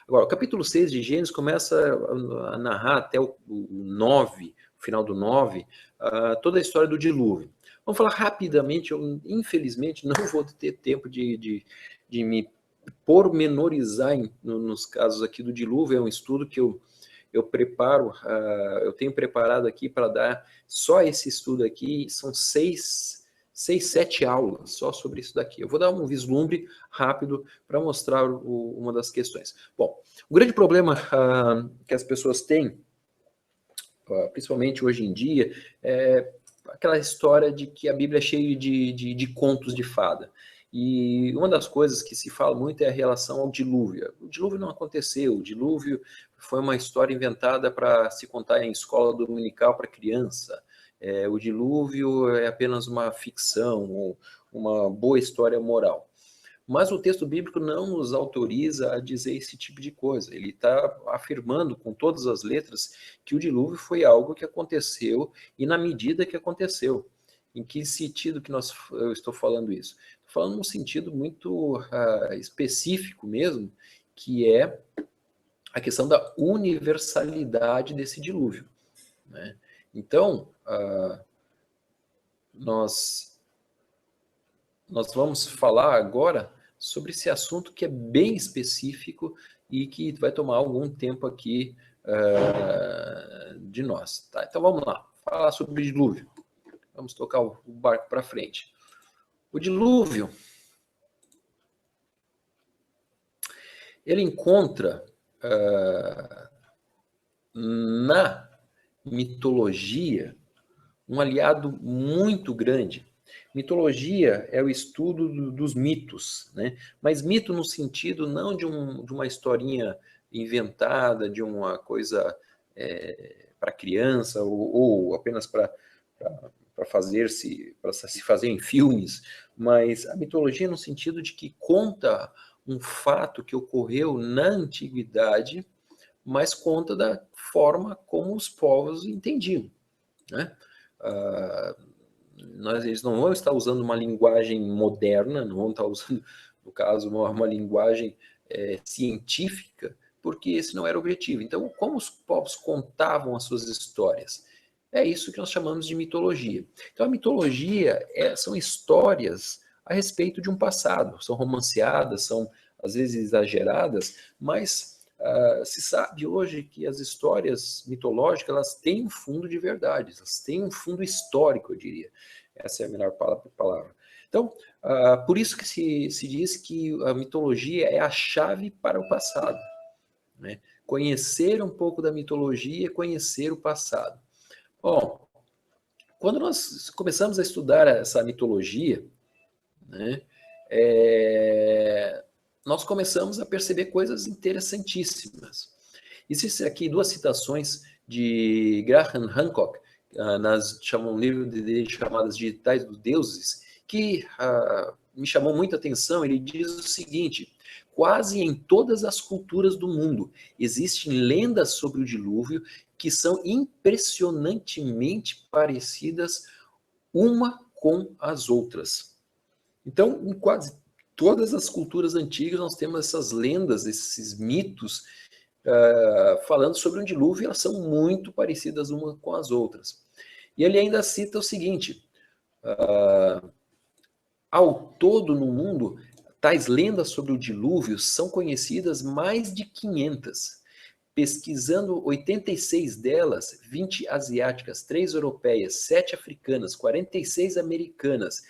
Agora, o capítulo 6 de Gênesis começa a narrar até o 9, o final do 9, toda a história do dilúvio. Vamos falar rapidamente, eu infelizmente não vou ter tempo de me pormenorizar nos casos aqui do dilúvio, é um estudo que eu preparo, eu tenho preparado aqui para dar só esse estudo aqui, são 6, 7 aulas só sobre isso daqui. Eu vou dar um vislumbre rápido para mostrar uma das questões. Bom, o grande problema que as pessoas têm, principalmente hoje em dia, é aquela história de que a Bíblia é cheia de contos de fada. E uma das coisas que se fala muito é a relação ao dilúvio. O dilúvio não aconteceu, o dilúvio foi uma história inventada para se contar em escola dominical para criança. O dilúvio é apenas uma ficção, ou uma boa história moral. Mas o texto bíblico não nos autoriza a dizer esse tipo de coisa. Ele está afirmando com todas as letras que o dilúvio foi algo que aconteceu e na medida que aconteceu. Em que sentido que eu estou falando isso? Estou falando num sentido muito específico mesmo, que é a questão da universalidade desse dilúvio, né? Então, nós vamos falar agora sobre esse assunto que é bem específico e que vai tomar algum tempo aqui de nós. Tá? Então vamos lá, falar sobre o dilúvio. Vamos tocar o barco para frente. O dilúvio, ele encontra na mitologia um aliado muito grande. Mitologia é o estudo dos mitos, né? Mas mito no sentido não de uma historinha inventada, de uma coisa para criança, ou apenas para se fazer em filmes, mas a mitologia no sentido de que conta um fato que ocorreu na antiguidade, mas conta da forma como os povos entendiam, né? Eles não vão estar usando uma linguagem moderna, não vão estar usando, no caso, uma linguagem científica, porque esse não era o objetivo. Então, como os povos contavam as suas histórias? É isso que nós chamamos de mitologia. Então, a mitologia são histórias a respeito de um passado, são romanceadas, são às vezes exageradas, mas se sabe hoje que as histórias mitológicas elas têm um fundo de verdade, elas têm um fundo histórico, eu diria. Essa é a melhor palavra. Então, por isso que se diz que a mitologia é a chave para o passado, né? Conhecer um pouco da mitologia é conhecer o passado. Bom, quando nós começamos a estudar essa mitologia, né, nós começamos a perceber coisas interessantíssimas. Existem aqui 2 citações de Graham Hancock, um livro dele chamadas Digitais dos Deuses, que me chamou muita atenção. Ele diz o seguinte: quase em todas as culturas do mundo existem lendas sobre o dilúvio que são impressionantemente parecidas uma com as outras. Então, em quase todas as culturas antigas, nós temos essas lendas, esses mitos, falando sobre um dilúvio, e elas são muito parecidas uma com as outras. E ele ainda cita o seguinte: ao todo no mundo, tais lendas sobre o dilúvio são conhecidas mais de 500. Pesquisando 86 delas, 20 asiáticas, 3 europeias, 7 africanas, 46 americanas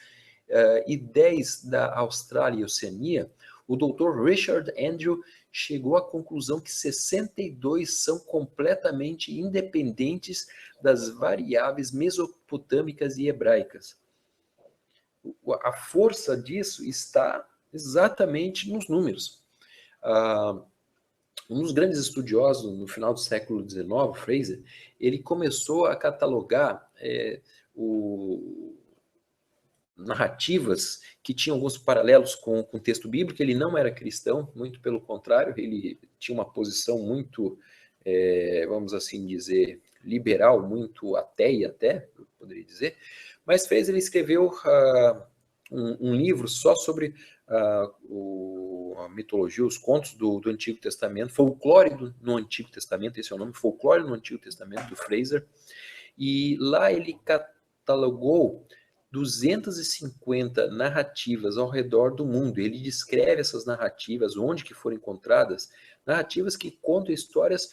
e 10 da Austrália e Oceania, o Dr. Richard Andrew chegou à conclusão que 62 são completamente independentes das variáveis mesopotâmicas e hebraicas. A força disso está exatamente nos números. Um dos grandes estudiosos no final do século XIX, Fraser, ele começou a catalogar narrativas que tinham alguns paralelos com o texto bíblico. Ele não era cristão, muito pelo contrário, ele tinha uma posição muito, vamos assim dizer, liberal, muito ateia até, eu poderia dizer, mas ele escreveu um livro só sobre a mitologia, os contos do Antigo Testamento, folclore no Antigo Testamento, esse é o nome, folclore no Antigo Testamento, do Fraser, e lá ele catalogou 250 narrativas ao redor do mundo. Ele descreve essas narrativas, onde que foram encontradas, narrativas que contam histórias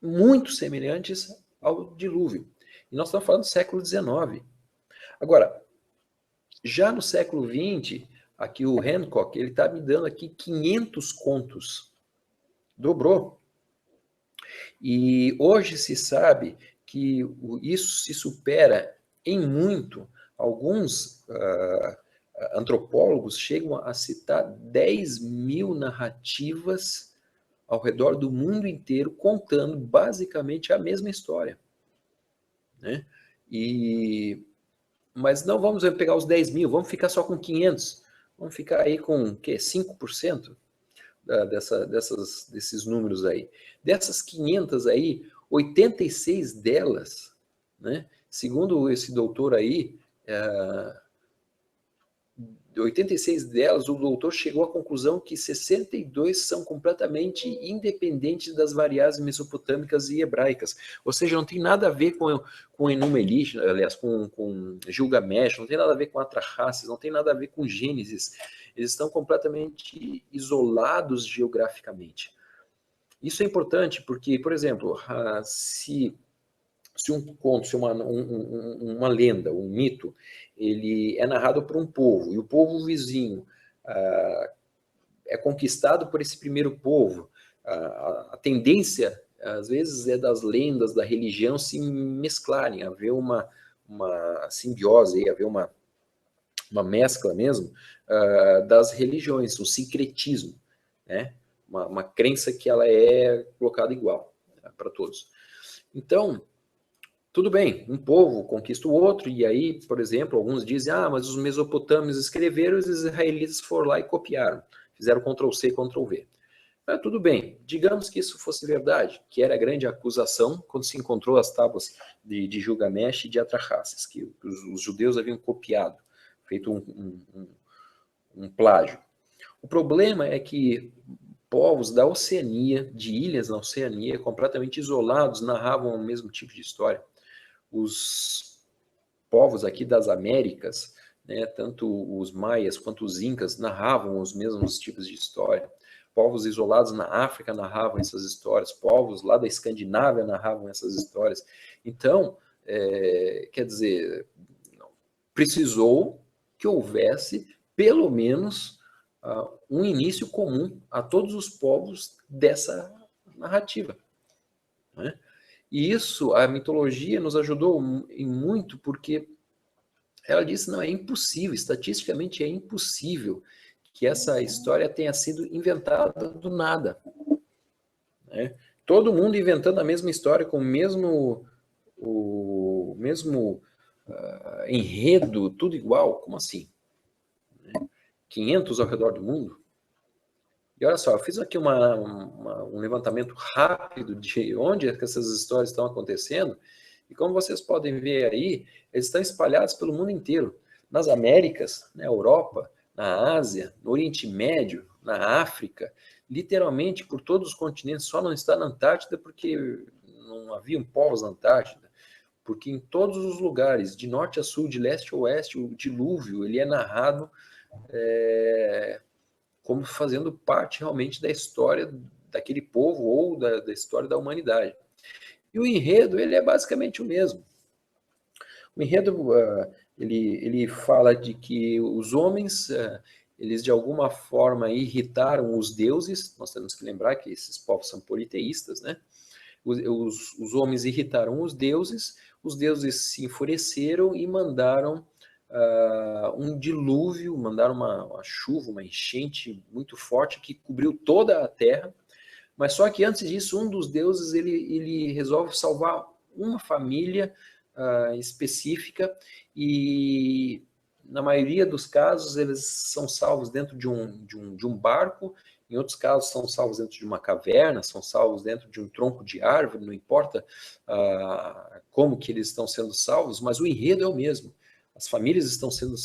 muito semelhantes ao dilúvio. E nós estamos falando do século XIX. Agora, já no século XX, aqui o Hancock, ele está me dando aqui 500 contos. Dobrou. E hoje se sabe que isso se supera em muito. Alguns antropólogos chegam a citar 10 mil narrativas ao redor do mundo inteiro, contando basicamente a mesma história. Né? Mas não vamos pegar os 10 mil, vamos ficar só com 500. Vamos ficar aí com o quê? 5% desses números aí. Dessas 500 aí, 86 delas, né, segundo esse doutor aí, 86 delas, o doutor chegou à conclusão que 62 são completamente independentes das variáveis mesopotâmicas e hebraicas. Ou seja, não tem nada a ver com Enuma Elish, aliás, com Gilgamesh, não tem nada a ver com Atrahasis, não tem nada a ver com Gênesis. Eles estão completamente isolados geograficamente. Isso é importante porque, por exemplo, se um conto, se uma lenda, um mito, ele é narrado por um povo, e o povo vizinho é conquistado por esse primeiro povo, a tendência, às vezes, é das lendas, da religião se mesclarem, haver uma simbiose, haver uma mescla mesmo das religiões, um sincretismo, né? Uma crença que ela é colocada igual para todos. Então, tudo bem, um povo conquista o outro, e aí, por exemplo, alguns dizem, mas os mesopotâmios escreveram, os israelitas foram lá e copiaram, fizeram Ctrl+C, Ctrl+V. Mas tudo bem, digamos que isso fosse verdade, que era a grande acusação quando se encontrou as tábuas de Gilgamesh e de Atrahasis, que os judeus haviam copiado, feito um plágio. O problema é que povos da Oceania, de ilhas na Oceania, completamente isolados, narravam o mesmo tipo de história. Os povos aqui das Américas, né, tanto os maias quanto os incas, narravam os mesmos tipos de história. Povos isolados na África narravam essas histórias. Povos lá da Escandinávia narravam essas histórias. Então, quer dizer, precisou que houvesse, pelo menos, um início comum a todos os povos dessa narrativa. Né? E isso, a mitologia nos ajudou em muito, porque ela disse, não, é impossível, estatisticamente é impossível que essa história tenha sido inventada do nada. Né? Todo mundo inventando a mesma história, com o mesmo enredo, tudo igual, como assim? 500 ao redor do mundo? E olha só, eu fiz aqui um levantamento rápido de onde essas histórias estão acontecendo, e como vocês podem ver aí, eles estão espalhados pelo mundo inteiro. Nas Américas, na Europa, na Ásia, no Oriente Médio, na África, literalmente por todos os continentes, só não está na Antártida porque não havia povos na Antártida, porque em todos os lugares, de norte a sul, de leste a oeste, o dilúvio ele é narrado como fazendo parte realmente da história daquele povo ou da história da humanidade. E o enredo, ele é basicamente o mesmo. O enredo, ele fala de que os homens, eles de alguma forma irritaram os deuses. Nós temos que lembrar que esses povos são politeístas, né? Os homens irritaram os deuses se enfureceram e mandaram um dilúvio, mandaram uma chuva, uma enchente muito forte que cobriu toda a terra. Mas só que antes disso, um dos deuses ele resolve salvar uma família específica, e na maioria dos casos eles são salvos dentro de um barco, em outros casos são salvos dentro de uma caverna, são salvos dentro de um tronco de árvore, não importa como que eles estão sendo salvos, mas o enredo é o mesmo. As famílias estão sendo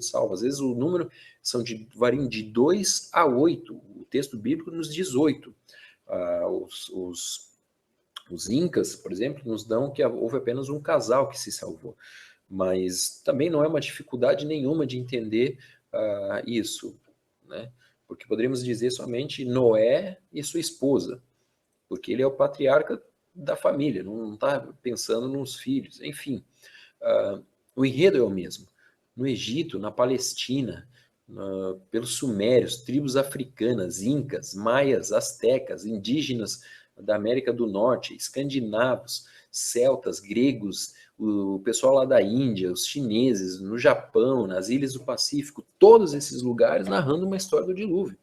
salvas. Às vezes o número varia de 2 a 8. O texto bíblico nos diz 8. Os incas, por exemplo, nos dão que houve apenas um casal que se salvou. Mas também não é uma dificuldade nenhuma de entender isso, né? Porque poderíamos dizer somente Noé e sua esposa, porque ele é o patriarca da família, não está pensando nos filhos. Enfim, o enredo é o mesmo. No Egito, na Palestina, pelos sumérios, tribos africanas, incas, maias, astecas, indígenas da América do Norte, escandinavos, celtas, gregos, o pessoal lá da Índia, os chineses, no Japão, nas ilhas do Pacífico, todos esses lugares narrando uma história do dilúvio.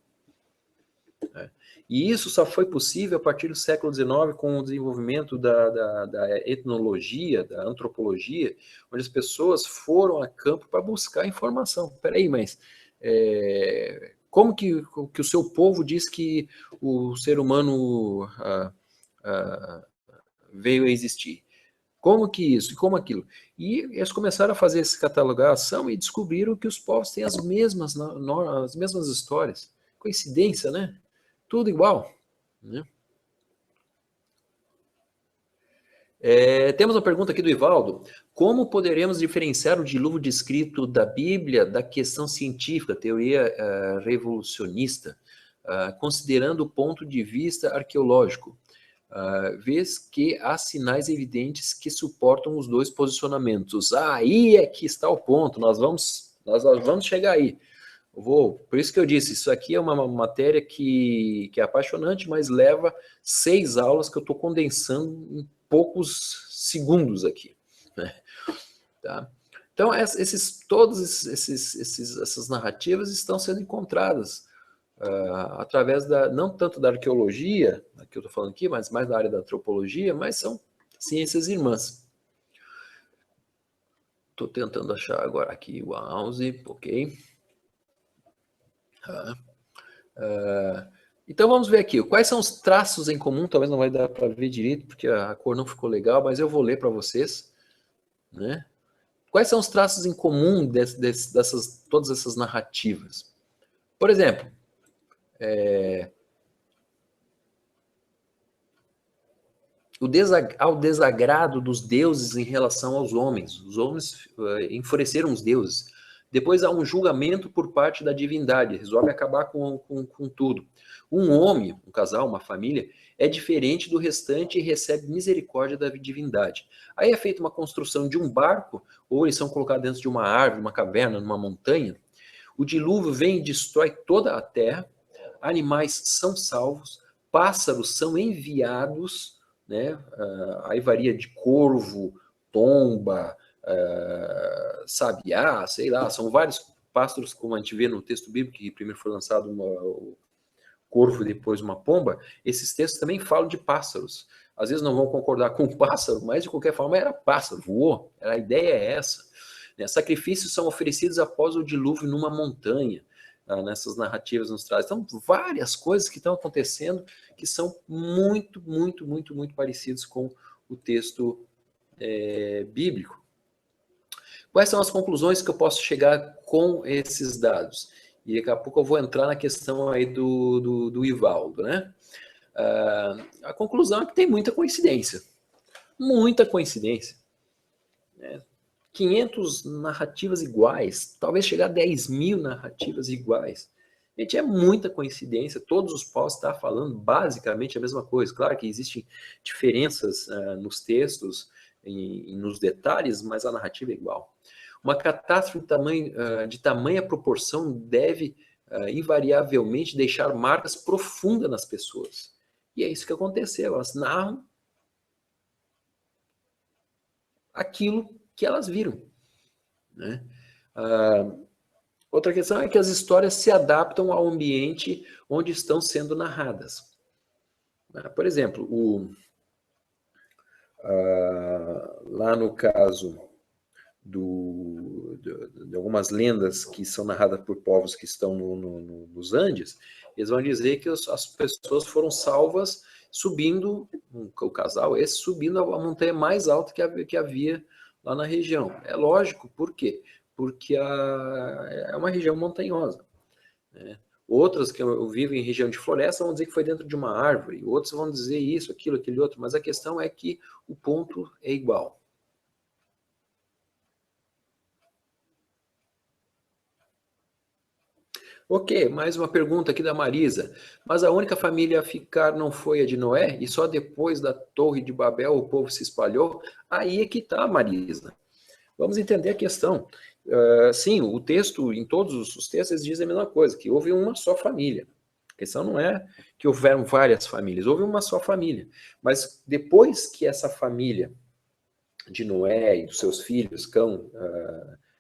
E isso só foi possível a partir do século XIX, com o desenvolvimento da etnologia, da antropologia, onde as pessoas foram a campo para buscar informação. Peraí, mas como que o seu povo diz que o ser humano veio a existir? Como que isso e como aquilo? E eles começaram a fazer essa catalogação e descobriram que os povos têm as mesmas histórias. Coincidência, né? Tudo igual, né? Temos uma pergunta aqui do Ivaldo. Como poderemos diferenciar o dilúvio descrito da Bíblia da questão científica, teoria revolucionista, considerando o ponto de vista arqueológico? Vez que há sinais evidentes que suportam os dois posicionamentos. Aí é que está o ponto, nós vamos chegar aí. Por isso que eu disse, isso aqui é uma matéria que é apaixonante, mas leva 6 aulas que eu estou condensando em poucos segundos aqui, né? Tá? Então, todas essas narrativas estão sendo encontradas através não tanto da arqueologia, que eu estou falando aqui, mas mais da área da antropologia, mas são ciências irmãs. Estou tentando achar agora aqui o House, ok. Então vamos ver aqui, quais são os traços em comum, talvez não vai dar para ver direito, porque a cor não ficou legal, mas eu vou ler para vocês, né? Quais são os traços em comum todas essas narrativas? Por exemplo, ao desagrado dos deuses em relação aos homens. Os homens enfureceram os deuses. Depois há um julgamento por parte da divindade, resolve acabar com tudo. Um homem, um casal, uma família, é diferente do restante e recebe misericórdia da divindade. Aí é feita uma construção de um barco, ou eles são colocados dentro de uma árvore, uma caverna, numa montanha. O dilúvio vem e destrói toda a terra, animais são salvos, pássaros são enviados, né? Aí varia de corvo, pomba, sabiá, sei lá, são vários pássaros, como a gente vê no texto bíblico, que primeiro foi lançado o corvo e depois uma pomba. Esses textos também falam de pássaros. Às vezes não vão concordar com o pássaro, mas de qualquer forma era pássaro, voou. A ideia é essa. Sacrifícios são oferecidos após o dilúvio numa montanha. Nessas narrativas nos traz. Então, várias coisas que estão acontecendo que são muito, muito, muito, muito parecidos com o texto bíblico. Quais são as conclusões que eu posso chegar com esses dados? E daqui a pouco eu vou entrar na questão aí do Ivaldo, né? A conclusão é que tem muita coincidência. Muita coincidência. 500 narrativas iguais, talvez chegar a 10.000 narrativas iguais. Gente, é muita coincidência, todos os povos estão falando basicamente a mesma coisa. Claro que existem diferenças nos textos e nos detalhes, mas a narrativa é igual. Uma catástrofe de tamanha proporção deve invariavelmente deixar marcas profundas nas pessoas. E é isso que aconteceu, elas narram aquilo que elas viram, né? Outra questão é que as histórias se adaptam ao ambiente onde estão sendo narradas. Por exemplo, lá no caso de algumas lendas que são narradas por povos que estão nos Andes, eles vão dizer que as pessoas foram salvas subindo, o casal esse, subindo a montanha mais alta que havia lá na região. É lógico, por quê? Porque é uma região montanhosa, né? Outras que eu vivo em região de floresta vão dizer que foi dentro de uma árvore, outros vão dizer isso, aquilo, aquele outro, mas a questão é que o ponto é igual. Ok, mais uma pergunta aqui da Marisa. Mas a única família a ficar não foi a de Noé? E só depois da Torre de Babel o povo se espalhou? Aí é que está, Marisa. Vamos entender a questão. Sim, o texto, em todos os textos, dizem a mesma coisa, que houve uma só família. A questão não é que houveram várias famílias, houve uma só família. Mas depois que essa família de Noé e dos seus filhos, Cão,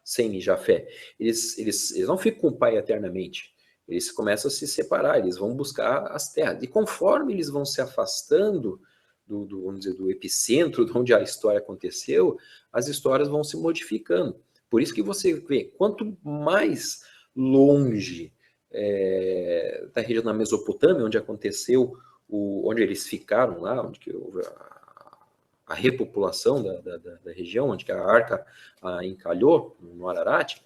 Sem e Jafé, eles não ficam com o pai eternamente. Eles começam a se separar, eles vão buscar as terras. E conforme eles vão se afastando vamos dizer, do epicentro, de onde a história aconteceu, as histórias vão se modificando. Por isso que você vê, quanto mais longe da região da Mesopotâmia, onde aconteceu, onde eles ficaram lá, onde que houve a repopulação da região, onde que a arca encalhou, no Ararat,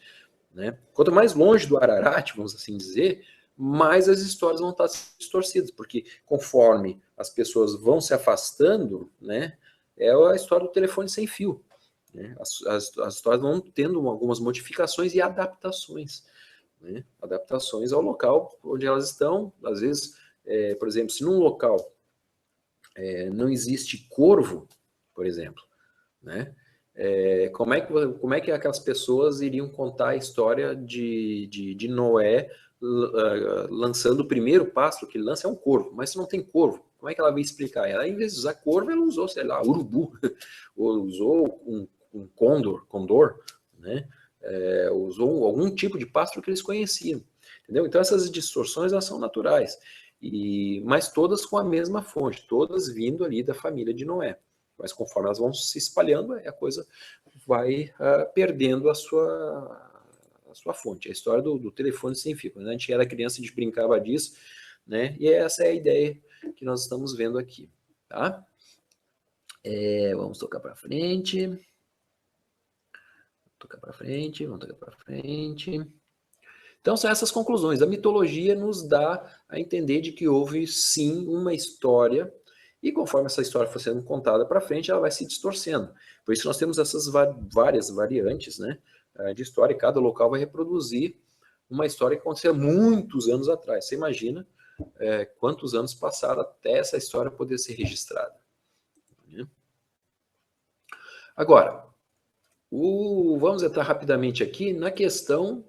né? Quanto mais longe do Ararat, vamos assim dizer, mais as histórias vão estar distorcidas, porque conforme as pessoas vão se afastando, né, é a história do telefone sem fio. Né? As histórias vão tendo algumas modificações e adaptações. Né? Adaptações ao local onde elas estão. Às vezes, por exemplo, se num local não existe corvo, por exemplo, né? Como é que aquelas pessoas iriam contar a história de Noé lançando o primeiro pássaro que ele lança é um corvo, mas se não tem corvo, como é que ela vai explicar? Ela, em vez de usar corvo, ela usou, sei lá, urubu, ou usou um condor, né? Usou algum tipo de pássaro que eles conheciam, entendeu? Então essas distorções, elas são naturais, mas todas com a mesma fonte, todas vindo ali da família de Noé. Mas conforme elas vão se espalhando, a coisa vai perdendo a sua fonte. A história do telefone sem fio. Quando a gente era criança, a gente brincava disso, né? E essa é a ideia que nós estamos vendo aqui, tá? Vamos tocar para frente. Vamos tocar para frente. Então, são essas conclusões. A mitologia nos dá a entender de que houve, sim, uma história, e conforme essa história for sendo contada para frente, ela vai se distorcendo. Por isso nós temos essas várias variantes, né, de história, e cada local vai reproduzir uma história que aconteceu muitos anos atrás. Você imagina quantos anos passaram até essa história poder ser registrada. Né? Agora, vamos entrar rapidamente aqui na questão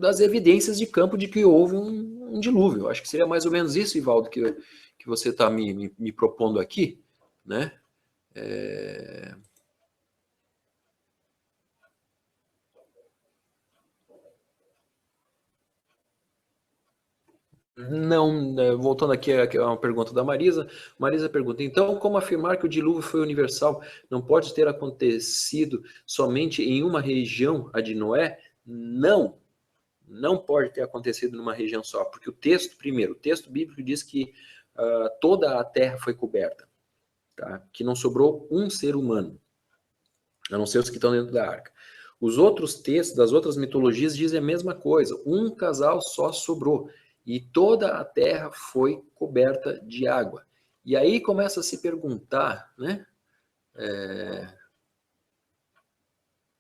das evidências de campo de que houve um dilúvio. Acho que seria mais ou menos isso, Ivaldo, que você está me propondo aqui, né? Não, voltando aqui a uma pergunta da Marisa. Marisa pergunta, então, como afirmar que o dilúvio foi universal? Não pode ter acontecido somente em uma região, a de Noé? Não, não pode ter acontecido numa região só, porque o texto bíblico diz que toda a terra foi coberta, tá? Que não sobrou um ser humano, a não ser os que estão dentro da arca. Os outros textos das outras mitologias dizem a mesma coisa, um casal só sobrou, e toda a terra foi coberta de água. E aí começa a se perguntar, né?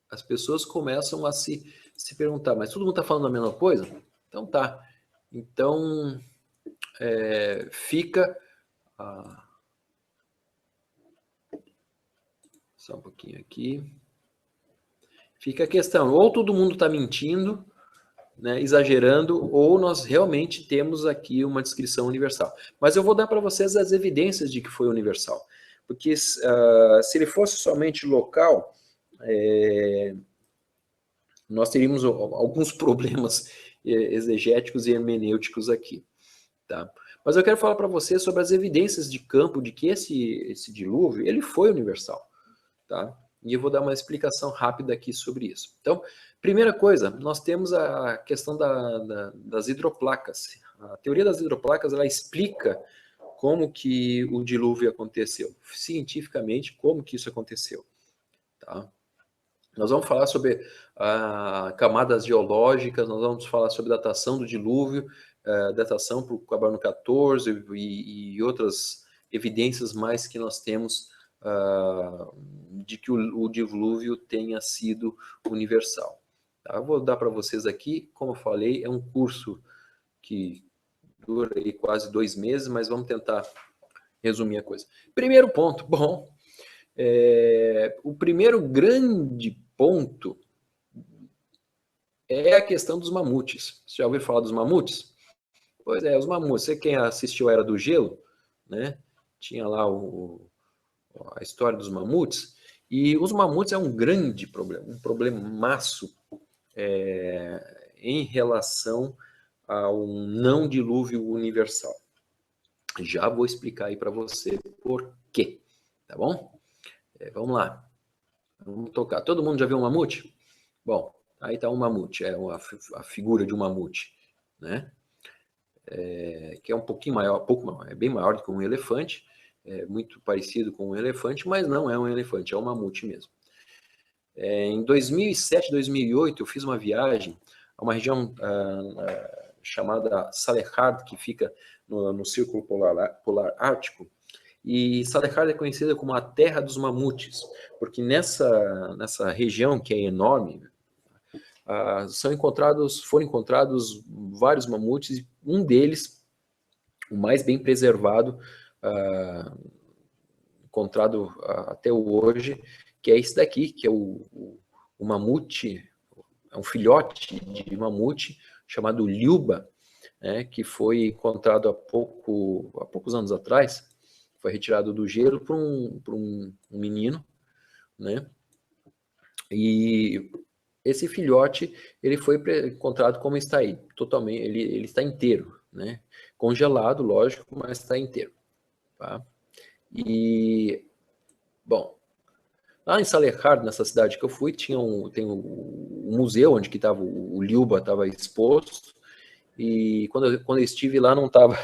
As pessoas começam a se perguntar, mas todo mundo está falando a mesma coisa? Então tá. Então, fica... só um pouquinho aqui. Fica a questão, ou todo mundo está mentindo, né, exagerando, ou nós realmente temos aqui uma descrição universal. Mas eu vou dar para vocês as evidências de que foi universal. Porque se ele fosse somente local, nós teríamos alguns problemas exegéticos e hermenêuticos aqui. Tá? Mas eu quero falar para vocês sobre as evidências de campo de que esse dilúvio ele foi universal. Tá? E eu vou dar uma explicação rápida aqui sobre isso. Então, primeira coisa, nós temos a questão das hidroplacas. A teoria das hidroplacas, ela explica como que o dilúvio aconteceu, cientificamente, como que isso aconteceu. tá? Nós vamos falar sobre camadas geológicas, nós vamos falar sobre datação do dilúvio, datação por carbono 14 e outras evidências mais que nós temos de que o dilúvio tenha sido universal. Tá? Eu vou dar para vocês aqui, como eu falei, é um curso que dura quase 2 meses, mas vamos tentar resumir a coisa. Primeiro ponto, bom, o primeiro grande ponto é a questão dos mamutes. Você já ouviu falar dos mamutes? Pois é, os mamutes. Você quem assistiu a Era do Gelo, né? Tinha lá a história dos mamutes. E os mamutes é um grande problema, um problemaço em relação ao não dilúvio universal. Já vou explicar aí para você por quê, tá bom? Vamos lá. Vamos tocar. Todo mundo já viu um mamute? Bom, aí está um mamute, a figura de um mamute, né? Que é um pouquinho maior, é bem maior do que um elefante, muito parecido com um elefante, mas não é um elefante, é um mamute mesmo. Em 2007, 2008, eu fiz uma viagem a uma região chamada Salekhard, que fica no Círculo Polar Ártico, e Salekhard é conhecida como a terra dos mamutes, porque nessa região, que é enorme, foram encontrados vários mamutes, e um deles, o mais bem preservado, encontrado até hoje, que é esse daqui, que é o mamute, é um filhote de mamute chamado Liuba, né, que foi encontrado há poucos anos atrás, foi retirado do gelo por um menino, né, e esse filhote, ele foi encontrado como está aí, totalmente, ele está inteiro, né, congelado, lógico, mas está inteiro, tá? E, bom, lá em Salekhard, nessa cidade que eu fui, tem um museu onde que tava, o Liuba estava exposto, e quando eu estive lá não estava,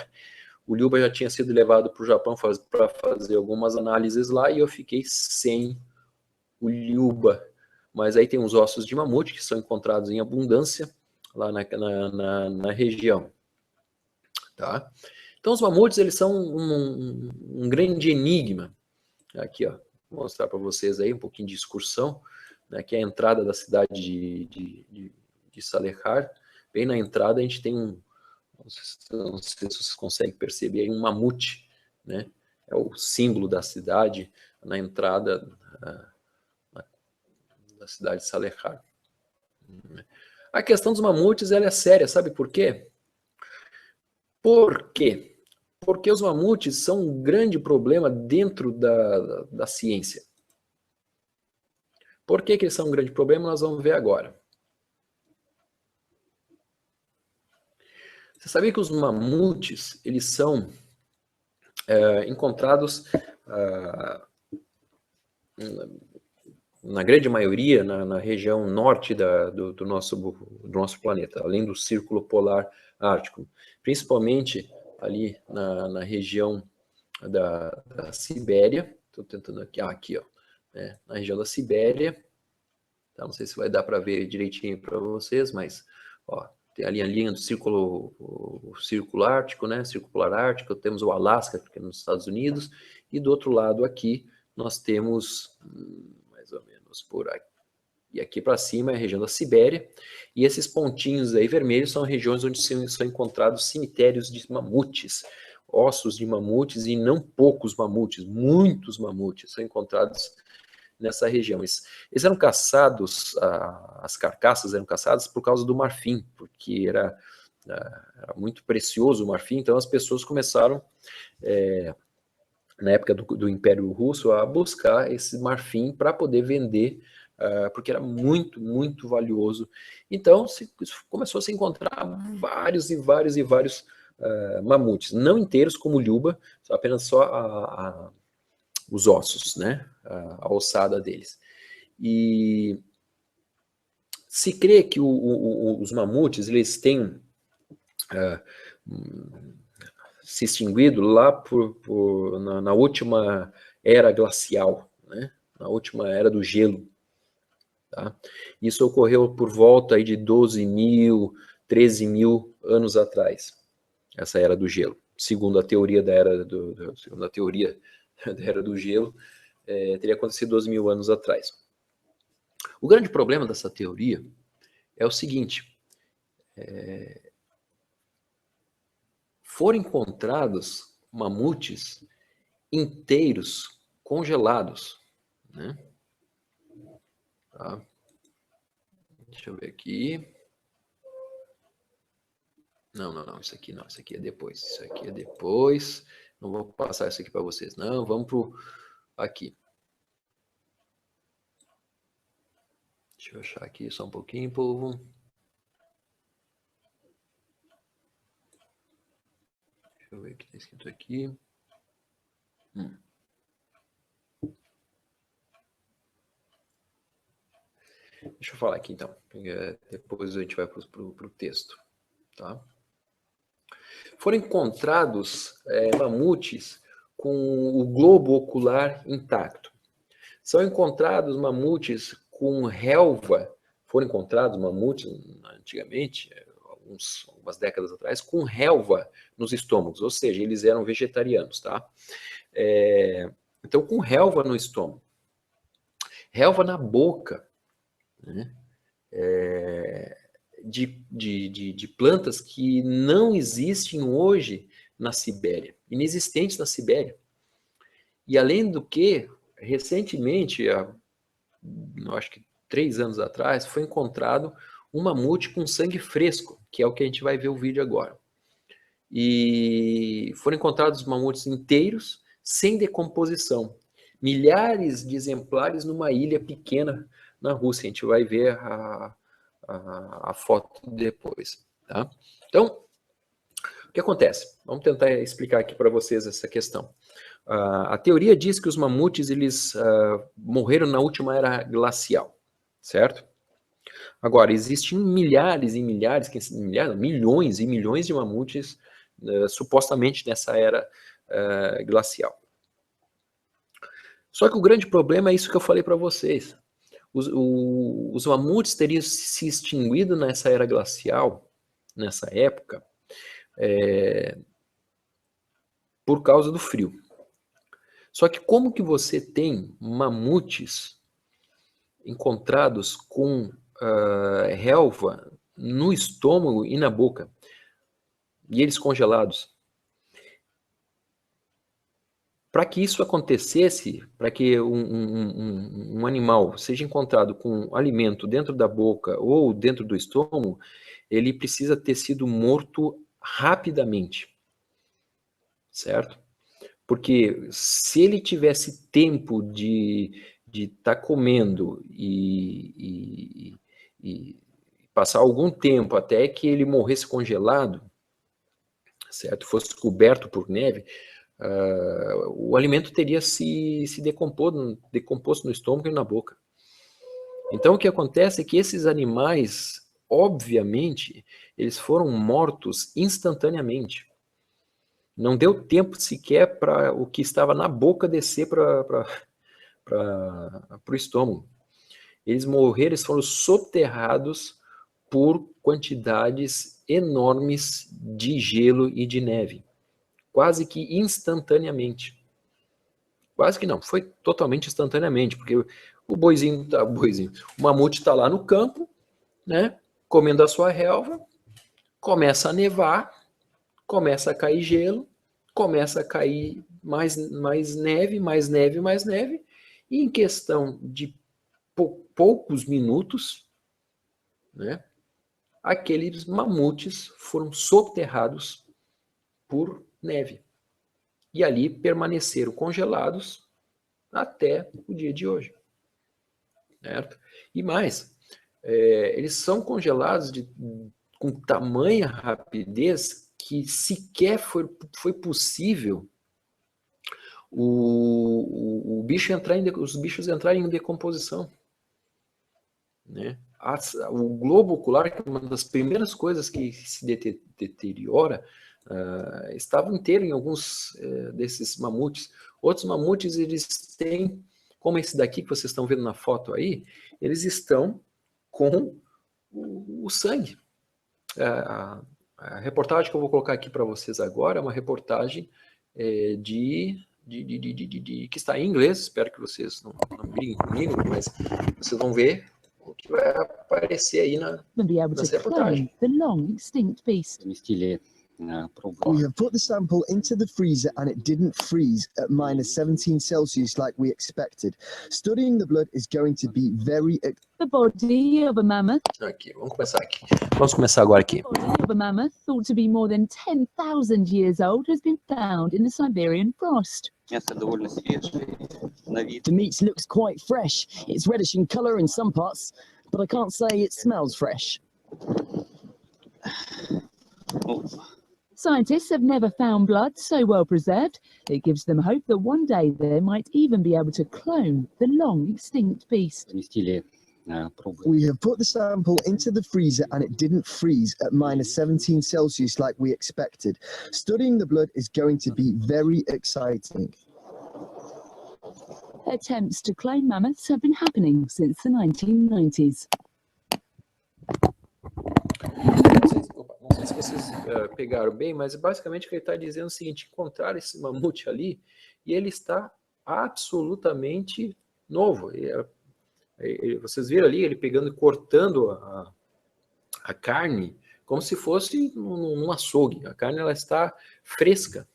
o Liuba já tinha sido levado para o Japão para fazer algumas análises lá, e eu fiquei sem o Liuba. Mas aí tem os ossos de mamute, que são encontrados em abundância lá na região. Tá? Então os mamutes, eles são um grande enigma. Aqui, ó, vou mostrar para vocês aí um pouquinho de excursão, né, que é a entrada da cidade de Salekhard. Bem na entrada a gente tem não sei se vocês conseguem perceber aí, um mamute, né? É o símbolo da cidade na entrada da cidade de Salekhard. A questão dos mamutes, ela é séria, sabe por quê? Por quê? Porque os mamutes são um grande problema dentro da ciência. Por que eles são um grande problema? Nós vamos ver agora. Você sabia que os mamutes, eles são encontrados na grande maioria na região norte do nosso planeta, além do Círculo Polar Ártico, principalmente ali na região da Sibéria. Estou tentando aqui, ó, né, na região da Sibéria. Tá, não sei se vai dar para ver direitinho para vocês, mas ó, tem ali a linha do o Círculo Ártico, né, Círculo Polar Ártico, temos o Alasca, que é nos Estados Unidos, e do outro lado aqui nós temos mais ou menos por aqui. E aqui para cima é a região da Sibéria, e esses pontinhos aí vermelhos são regiões onde são encontrados cemitérios de mamutes, ossos de mamutes, e não poucos mamutes, muitos mamutes são encontrados nessa região. Eles eram caçados, as carcaças eram caçadas por causa do marfim, porque era muito precioso o marfim, então as pessoas começaram, na época do Império Russo, a buscar esse marfim para poder vender, porque era muito, muito valioso. Então começou a se encontrar vários mamutes, não inteiros como o Liuba, apenas só os ossos, né, a ossada deles. E se crê que os mamutes, eles têm se extinguido lá na última era glacial, né, na última era do gelo, Tá? Isso ocorreu por volta aí de 12 mil, 13 mil anos atrás, essa era do gelo. Segundo a teoria da era segundo a teoria da era do gelo, teria acontecido 12 mil anos atrás. O grande problema dessa teoria é o seguinte: foram encontrados mamutes inteiros congelados, né? Tá? Deixa eu ver aqui. Não, isso aqui não, isso aqui é depois. Isso aqui é depois. Não vou passar isso aqui para vocês, não. Vamos pro aqui. Deixa eu achar aqui só um pouquinho, povo. Deixa eu ver o que está escrito aqui. Deixa eu falar aqui então. Depois a gente vai para o texto. Tá? Foram encontrados mamutes com o globo ocular intacto. São encontrados mamutes com relva. Foram encontrados mamutes antigamente, algumas décadas atrás, com relva nos estômagos, ou seja, eles eram vegetarianos, tá? Então, com relva no estômago, relva na boca, né? De plantas que não existem hoje na Sibéria, inexistentes na Sibéria. E além do que, recentemente, eu acho que 3 anos atrás, foi encontrado um mamute com sangue fresco, que é o que a gente vai ver o vídeo agora. E foram encontrados mamutes inteiros, sem decomposição. Milhares de exemplares numa ilha pequena na Rússia. A gente vai ver a foto depois. Tá? Então, o que acontece? Vamos tentar explicar aqui para vocês essa questão. A teoria diz que os mamutes eles morreram na última era glacial, certo? Agora, existem milhares e milhares, milhões e milhões de mamutes supostamente nessa era glacial. Só que o grande problema é isso que eu falei para vocês. Os mamutes teriam se extinguido nessa era glacial, nessa época, por causa do frio. Só que como que você tem mamutes encontrados com relva no estômago e na boca, e eles congelados? Para que isso acontecesse, para que um animal seja encontrado com alimento dentro da boca ou dentro do estômago, ele precisa ter sido morto rapidamente, certo? Porque se ele tivesse tempo de estar comendo e passar algum tempo até que ele morresse congelado, certo? Fosse coberto por neve, o alimento teria se decomposto no estômago e na boca. Então, o que acontece é que esses animais, obviamente, eles foram mortos instantaneamente. Não deu tempo sequer para o que estava na boca descer para o estômago. Eles morreram, eles foram soterrados por quantidades enormes de gelo e de neve. Quase que instantaneamente. Quase que não, foi totalmente instantaneamente, porque o mamute está lá no campo, né, comendo a sua relva, começa a nevar, começa a cair gelo, começa a cair mais neve, mais neve, mais neve, e em questão de poucos minutos, né, aqueles mamutes foram soterrados por neve. E ali permaneceram congelados até o dia de hoje. Certo? E mais, eles são congelados com tamanha rapidez que sequer foi possível os bichos entrarem em decomposição. Né? O globo ocular, que é uma das primeiras coisas que se deteriora, estava inteiro em alguns desses mamutes. Outros mamutes, eles têm como esse daqui que vocês estão vendo na foto aí, eles estão com o sangue. A reportagem que eu vou colocar aqui para vocês agora é uma reportagem que está em inglês, espero que vocês não briguem comigo, mas vocês vão ver o que vai aparecer aí nessa reportagem. The long extinct beast. We have put the sample into the freezer and it didn't freeze at -17°C like we expected. Studying the blood is going to be very... The body of a mammoth. Aqui, vamos começar aqui. Vamos começar agora aqui. The body of a mammoth, thought to be more than 10,000 years old, has been found in the Siberian frost. The meat looks quite fresh. It's reddish in color in some parts, but I can't say it smells fresh. Scientists have never found blood so well preserved. It gives them hope that one day they might even be able to clone the long extinct beast. We have put the sample into the freezer and it didn't freeze at -17°C like we expected. Studying the blood is going to be very exciting. Attempts to clone mammoths have been happening since the 1990s. Não sei se vocês pegaram bem, mas basicamente o que ele está dizendo é o seguinte: encontraram esse mamute ali e ele está absolutamente novo. Vocês viram ali ele pegando e cortando a carne como se fosse num açougue. A carne ela está fresca,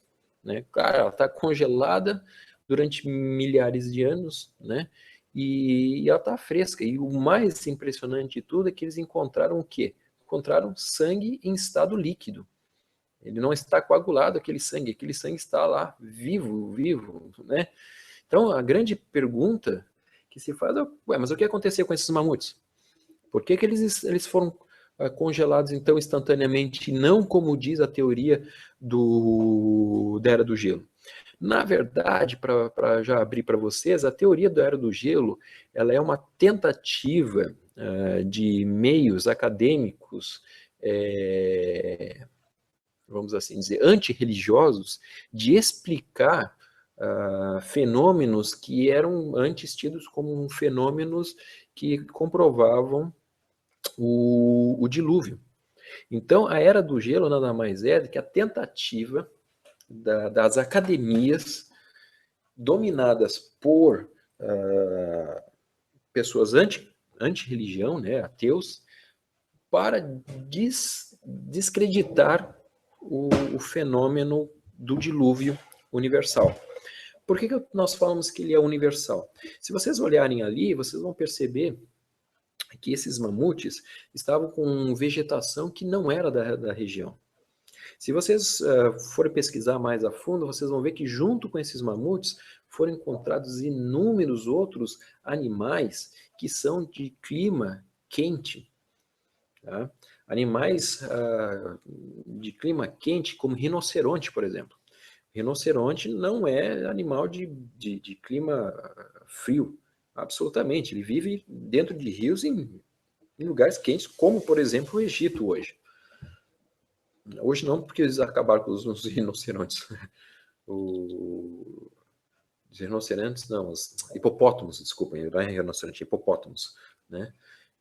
né? Claro, ela está congelada durante milhares de anos, né? E ela está fresca. E o mais impressionante de tudo é que eles encontraram o quê? Encontraram sangue em estado líquido. Ele não está coagulado, aquele sangue está lá, vivo, né? Então, a grande pergunta que se faz é, mas o que aconteceu com esses mamutes? Por que eles foram congelados, então, instantaneamente, não como diz a teoria da Era do Gelo? Na verdade, para já abrir para vocês, a teoria da Era do Gelo, ela é uma tentativa de meios acadêmicos, vamos assim dizer, antirreligiosos, de explicar fenômenos que eram antes tidos como fenômenos que comprovavam o dilúvio. Então, a Era do Gelo nada mais é do que a tentativa das academias dominadas por pessoas anti-religião, né, ateus, para descreditar o fenômeno do dilúvio universal. Por que nós falamos que ele é universal? Se vocês olharem ali, vocês vão perceber que esses mamutes estavam com vegetação que não era da região. Se vocês forem pesquisar mais a fundo, vocês vão ver que junto com esses mamutes foram encontrados inúmeros outros animais que são de clima quente. Tá? Animais de clima quente, como rinoceronte, por exemplo. Rinoceronte não é animal de clima frio, absolutamente. Ele vive dentro de rios em lugares quentes, como, por exemplo, o Egito hoje. Hoje não, porque eles acabaram com os rinocerontes. Os rinocerontes, não, os hipopótamos, desculpem, não é rinoceronte, hipopótamos, né?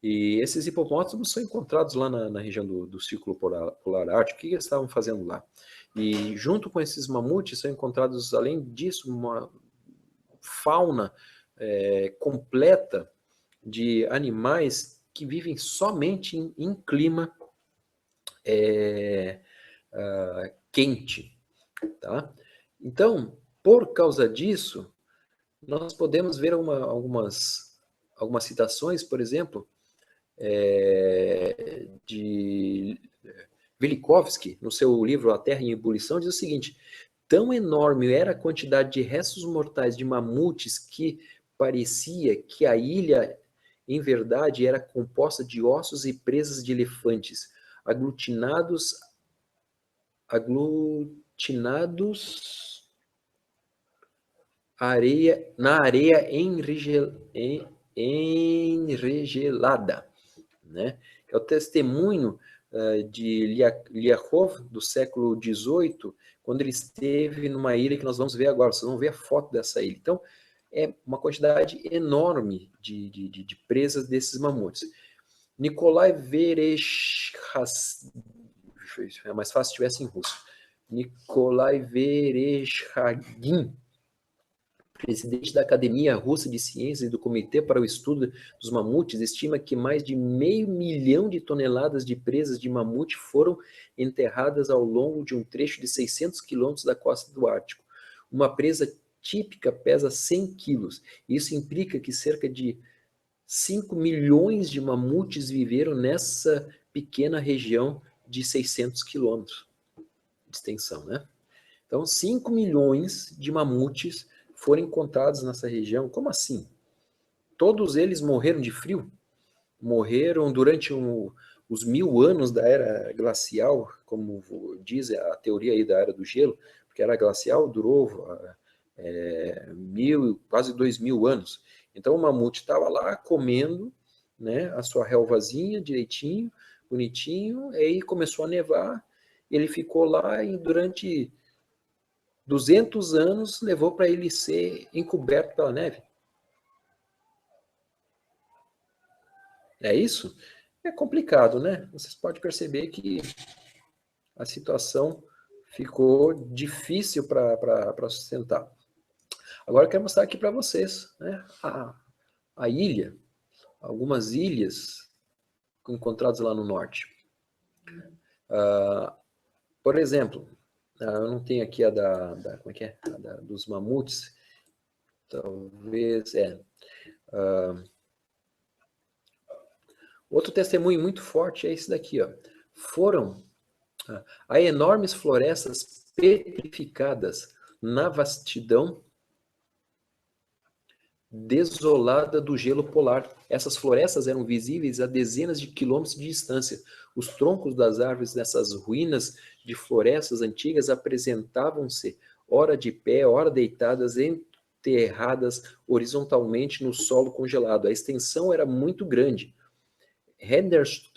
E esses hipopótamos são encontrados lá na região do Círculo Polar Ártico. O que eles estavam fazendo lá? E junto com esses mamutes são encontrados, além disso, uma fauna completa de animais que vivem somente em clima quente. Tá? Então, por causa disso, nós podemos ver algumas citações, por exemplo, de Velikovsky, no seu livro A Terra em Ebulição, diz o seguinte: tão enorme era a quantidade de restos mortais de mamutes que parecia que a ilha, em verdade, era composta de ossos e presas de elefantes, aglutinados na areia enregelada, né? É o testemunho de Lyakov, do século XVIII, quando ele esteve numa ilha que nós vamos ver agora. Vocês vão ver a foto dessa ilha. Então, é uma quantidade enorme de presas desses mamutes. Nikolai Vereshchagin, é mais fácil se estivesse em russo. Nikolai Vereshchagin, presidente da Academia Russa de Ciências e do Comitê para o Estudo dos Mamutes, estima que mais de 500 mil de toneladas de presas de mamute foram enterradas ao longo de um trecho de 600 quilômetros da costa do Ártico. Uma presa típica pesa 100 quilos. Isso implica que cerca de 5 milhões de mamutes viveram nessa pequena região de 600 quilômetros de extensão, né? Então, 5 milhões de mamutes foram encontrados nessa região. Como assim? Todos eles morreram de frio? Morreram durante os 1000 anos da era glacial, como diz a teoria aí da era do gelo, porque a era glacial durou quase 2000 anos. Então o mamute estava lá comendo, né, a sua relvazinha direitinho, bonitinho, aí começou a nevar, ele ficou lá e durante 200 anos levou para ele ser encoberto pela neve. É isso? É complicado, né? Vocês podem perceber que a situação ficou difícil para sustentar. Agora eu quero mostrar aqui para vocês, né, a ilha, algumas ilhas encontradas lá no norte. Por exemplo, eu não tenho aqui a como é que é? Dos mamutes. Talvez, outro testemunho muito forte é esse daqui, ó. Há enormes florestas petrificadas na vastidão desolada do gelo polar. Essas florestas eram visíveis a dezenas de quilômetros de distância. Os troncos das árvores nessas ruínas de florestas antigas apresentavam-se, ora de pé, ora deitadas, enterradas horizontalmente no solo congelado. A extensão era muito grande. Henderson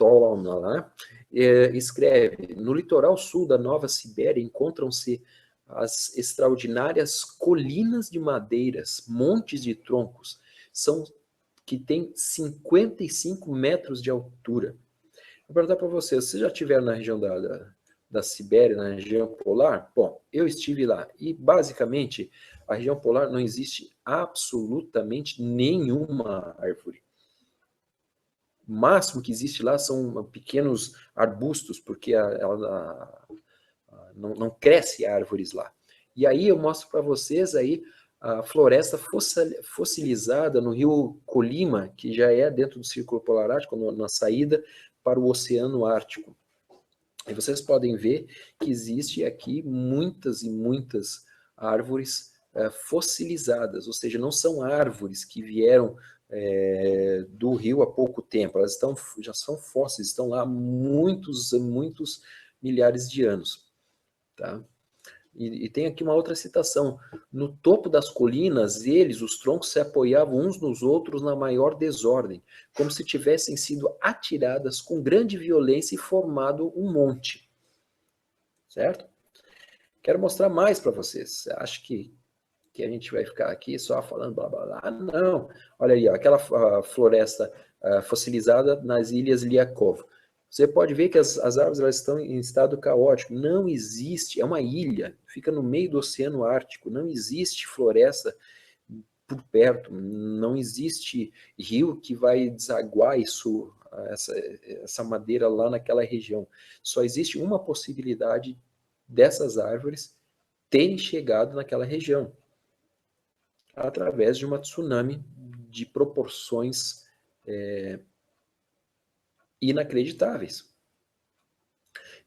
escreve: no litoral sul da Nova Sibéria encontram-se as extraordinárias colinas de madeiras, montes de troncos, que têm 55 metros de altura. Vou perguntar para vocês já estiveram na região da Sibéria, na região polar? Bom, eu estive lá e basicamente a região polar não existe absolutamente nenhuma árvore. O máximo que existe lá são pequenos arbustos, porque não cresce árvores lá. E aí eu mostro para vocês aí a floresta fossilizada no rio Colima, que já é dentro do Círculo Polar Ártico, na saída para o Oceano Ártico. E vocês podem ver que existe aqui muitas e muitas árvores fossilizadas, ou seja, não são árvores que vieram do rio há pouco tempo, elas já são fósseis, estão lá há muitos milhares de anos. Tá? E tem aqui uma outra citação: no topo das colinas, os troncos se apoiavam uns nos outros na maior desordem, como se tivessem sido atiradas com grande violência e formado um monte. Certo? Quero mostrar mais para vocês. Acho que a gente vai ficar aqui só falando blá blá blá. Não, olha aí, ó, aquela floresta fossilizada nas ilhas Liakov. Você pode ver que as árvores elas estão em estado caótico. Não existe, é uma ilha, fica no meio do Oceano Ártico, não existe floresta por perto, não existe rio que vai desaguar essa madeira lá naquela região. Só existe uma possibilidade dessas árvores terem chegado naquela região, através de uma tsunami de proporções inacreditáveis.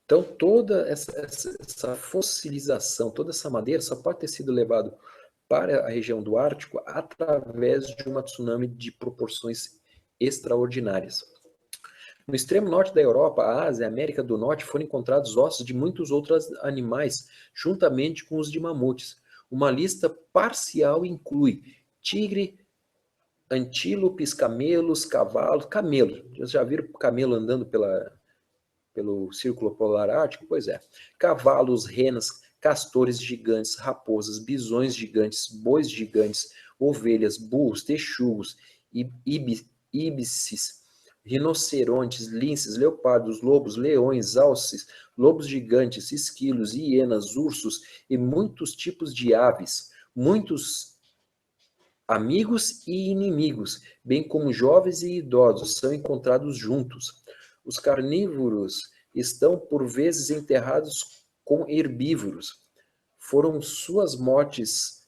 Então, toda essa fossilização, toda essa madeira só pode ter sido levado para a região do Ártico através de uma tsunami de proporções extraordinárias. No extremo norte da Europa, a Ásia e a América do Norte foram encontrados ossos de muitos outros animais, juntamente com os de mamutes. Uma lista parcial inclui tigre, antílopes, camelos, cavalos, camelo. Vocês já viram camelo andando pelo Círculo Polar Ártico? Pois é. Cavalos, renas, castores gigantes, raposas, bisões gigantes, bois gigantes, ovelhas, burros, texugos, ibises, rinocerontes, linces, leopardos, lobos, leões, alces, lobos gigantes, esquilos, hienas, ursos e muitos tipos de aves, muitos amigos e inimigos, bem como jovens e idosos, são encontrados juntos. Os carnívoros estão por vezes enterrados com herbívoros. Foram suas mortes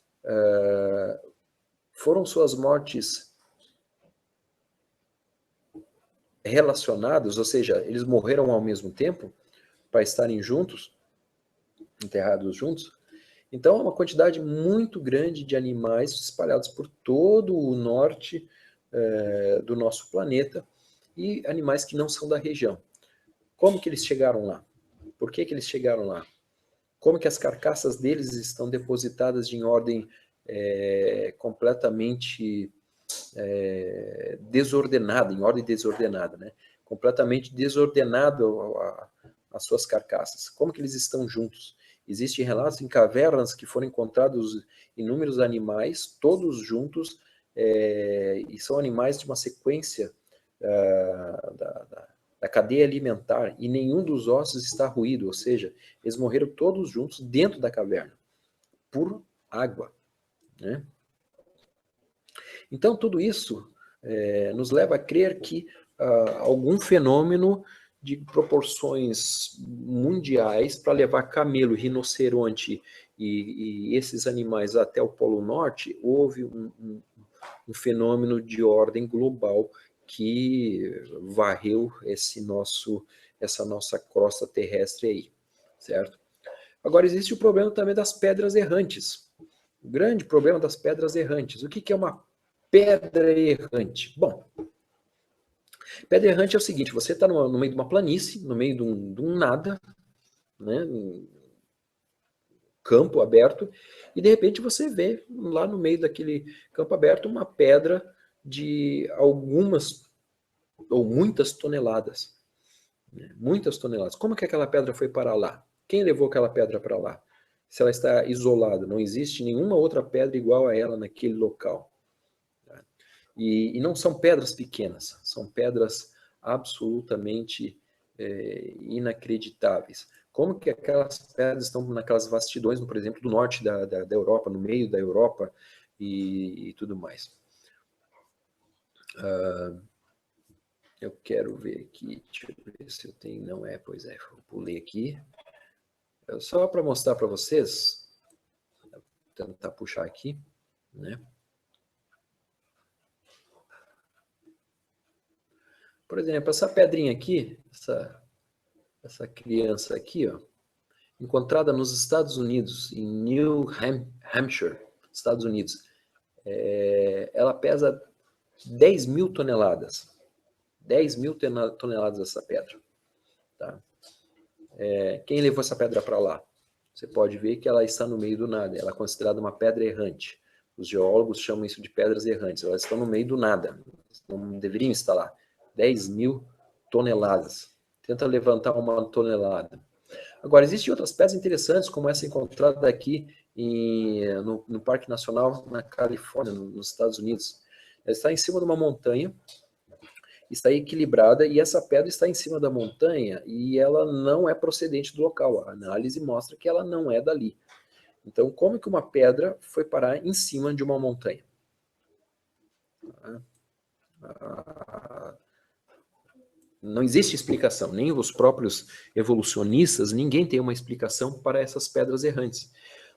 relacionadas, ou seja, eles morreram ao mesmo tempo para estarem juntos, enterrados juntos. Então, é uma quantidade muito grande de animais espalhados por todo o norte do nosso planeta e animais que não são da região. Como que eles chegaram lá? Por que que eles chegaram lá? Como que as carcaças deles estão depositadas em ordem completamente desordenada, em ordem desordenada, né? Completamente desordenado as suas carcaças. Como que eles estão juntos? Existem relatos em cavernas que foram encontrados inúmeros animais, todos juntos, e são animais de uma sequência da cadeia alimentar, e nenhum dos ossos está ruído, ou seja, eles morreram todos juntos dentro da caverna, por água, né? Então, tudo isso nos leva a crer que algum fenômeno de proporções mundiais para levar camelo, rinoceronte e esses animais até o Polo Norte, houve um fenômeno de ordem global que varreu essa nossa crosta terrestre aí, certo? Agora, existe o problema também das pedras errantes. O grande problema das pedras errantes. O que é uma pedra errante? Bom, pedra errante é o seguinte: você está no meio de uma planície, no meio de um nada, né, um campo aberto, e de repente você vê lá no meio daquele campo aberto uma pedra de algumas ou muitas toneladas. Né, muitas toneladas. Como que aquela pedra foi parar lá? Quem levou aquela pedra para lá? Se ela está isolada, não existe nenhuma outra pedra igual a ela naquele local. E não são pedras pequenas, são pedras absolutamente inacreditáveis. Como que aquelas pedras estão naquelas vastidões, por exemplo, do norte da Europa, no meio da Europa e tudo mais. Eu quero ver aqui, deixa eu ver se eu tenho, não é, pois é, eu pulei aqui. Só para mostrar para vocês, vou tentar puxar aqui, né? Por exemplo, essa pedrinha aqui, essa criança aqui, ó, encontrada nos Estados Unidos, em New Hampshire, Estados Unidos, ela pesa 10 mil toneladas. 10 mil toneladas essa pedra. Tá? Quem levou essa pedra para lá? Você pode ver que ela está no meio do nada. Ela é considerada uma pedra errante. Os geólogos chamam isso de pedras errantes. Elas estão no meio do nada. Não deveriam estar lá. 10 mil toneladas. Tenta levantar uma tonelada. Agora, existem outras pedras interessantes, como essa encontrada aqui no Parque Nacional na Califórnia, nos Estados Unidos. Ela está em cima de uma montanha, está equilibrada, e essa pedra está em cima da montanha e ela não é procedente do local. A análise mostra que ela não é dali. Então, como que uma pedra foi parar em cima de uma montanha? Não existe explicação, nem os próprios evolucionistas, ninguém tem uma explicação para essas pedras errantes.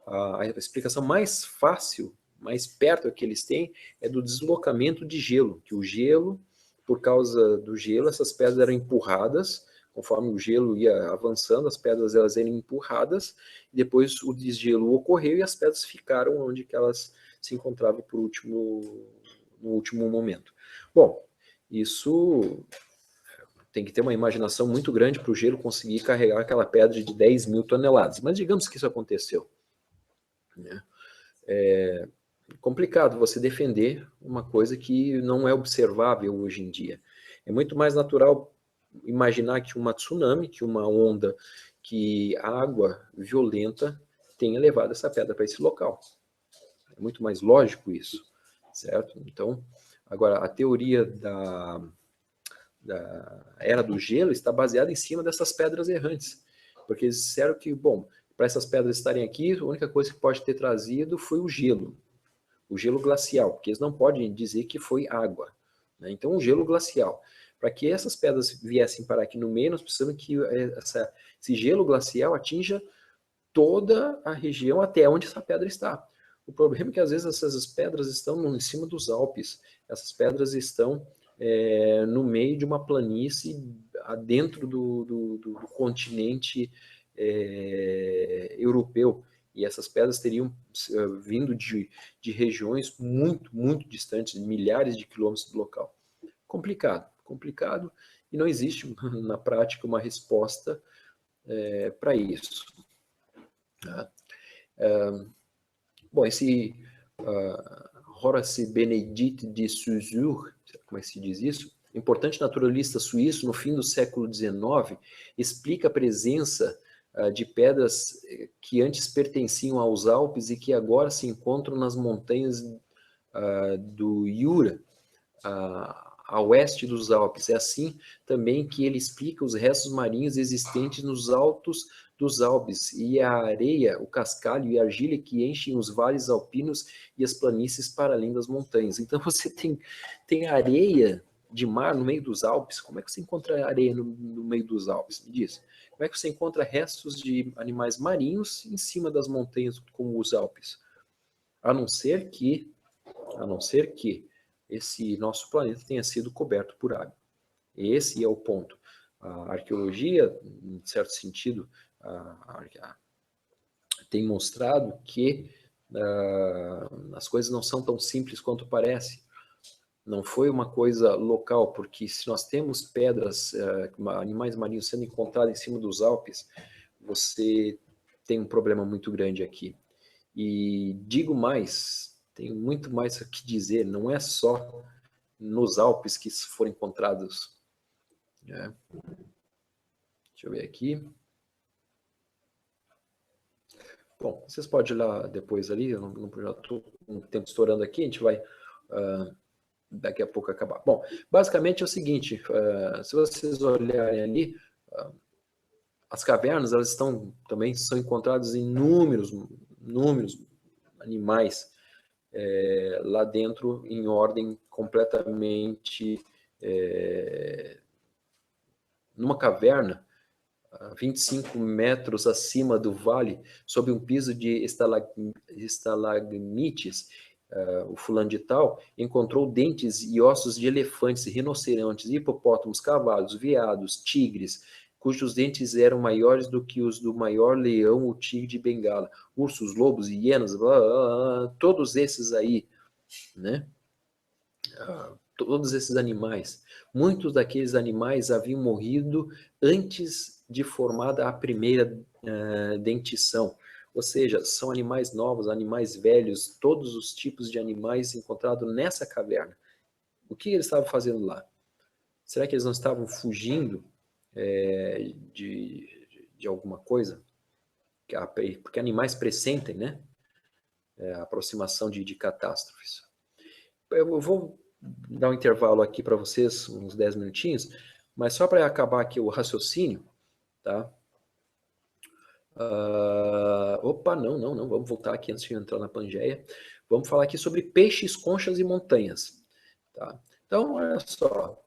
A explicação mais fácil, mais perto que eles têm, é do deslocamento de gelo, que o gelo, por causa do gelo, essas pedras eram empurradas, conforme o gelo ia avançando, as pedras elas eram empurradas, e depois o desgelo ocorreu e as pedras ficaram onde que elas se encontravam no último momento. Bom, isso tem que ter uma imaginação muito grande para o gelo conseguir carregar aquela pedra de 10 mil toneladas, mas digamos que isso aconteceu. Né? É complicado você defender uma coisa que não é observável hoje em dia. É muito mais natural imaginar que uma tsunami, que uma onda, que água violenta tenha levado essa pedra para esse local. É muito mais lógico isso. certo? Então, agora, a teoria da Era do Gelo está baseada em cima dessas pedras errantes, porque eles disseram que, bom, para essas pedras estarem aqui, a única coisa que pode ter trazido foi o gelo glacial, porque eles não podem dizer que foi água, né? Então, um gelo glacial. Para que essas pedras viessem parar aqui no meio, nós precisamos que esse gelo glacial atinja toda a região até onde essa pedra está. O problema é que às vezes essas pedras estão em cima dos Alpes, essas pedras estão no meio de uma planície dentro do continente europeu, e essas pedras teriam vindo de regiões muito, muito distantes, milhares de quilômetros do local. Complicado, e não existe na prática uma resposta para isso. Tá? Bom, esse Horace Benedict de Saussure, como é que se diz isso? Importante naturalista suíço no fim do século XIX, explica a presença de pedras que antes pertenciam aos Alpes e que agora se encontram nas montanhas do Jura, a oeste dos Alpes. É assim também que ele explica os restos marinhos existentes nos altos dos Alpes e a areia, o cascalho e a argila que enchem os vales alpinos e as planícies para além das montanhas. Então você tem areia de mar no meio dos Alpes. Como é que você encontra areia no meio dos Alpes? Me diz. Como é que você encontra restos de animais marinhos em cima das montanhas como os Alpes? A não ser que esse nosso planeta tenha sido coberto por água. Esse é o ponto. A arqueologia, em certo sentido, tem mostrado que as coisas não são tão simples quanto parece. Não foi uma coisa local, porque se nós temos pedras, animais marinhos sendo encontrados em cima dos Alpes, você tem um problema muito grande aqui. E digo mais, tenho muito mais a que dizer, não é só nos Alpes que foram encontrados. Deixa eu ver aqui. Bom, vocês podem ir lá depois ali, eu já estou com o tempo estourando aqui, a gente vai daqui a pouco acabar. Bom, basicamente é o seguinte, se vocês olharem ali, as cavernas, elas também são encontradas inúmeros animais lá dentro em ordem completamente numa caverna 25 metros acima do vale, sob um piso de estalagmites, o fulano de tal encontrou dentes e ossos de elefantes, rinocerontes, hipopótamos, cavalos, veados, tigres, cujos dentes eram maiores do que os do maior leão ou tigre de Bengala, ursos, lobos, hienas, blá, blá, blá, todos esses aí, né? Todos esses animais. Muitos daqueles animais haviam morrido antes de formada a primeira dentição. Ou seja, são animais novos, animais velhos, todos os tipos de animais encontrados nessa caverna. O que eles estavam fazendo lá? Será que eles não estavam fugindo de alguma coisa? Porque animais pressentem, né? A aproximação de catástrofes. Eu vou dar um intervalo aqui para vocês, uns 10 minutinhos, mas só para acabar aqui o raciocínio, tá? Opa, não, vamos voltar aqui antes de entrar na Pangeia. Vamos falar aqui sobre peixes, conchas e montanhas, tá? Então, olha só,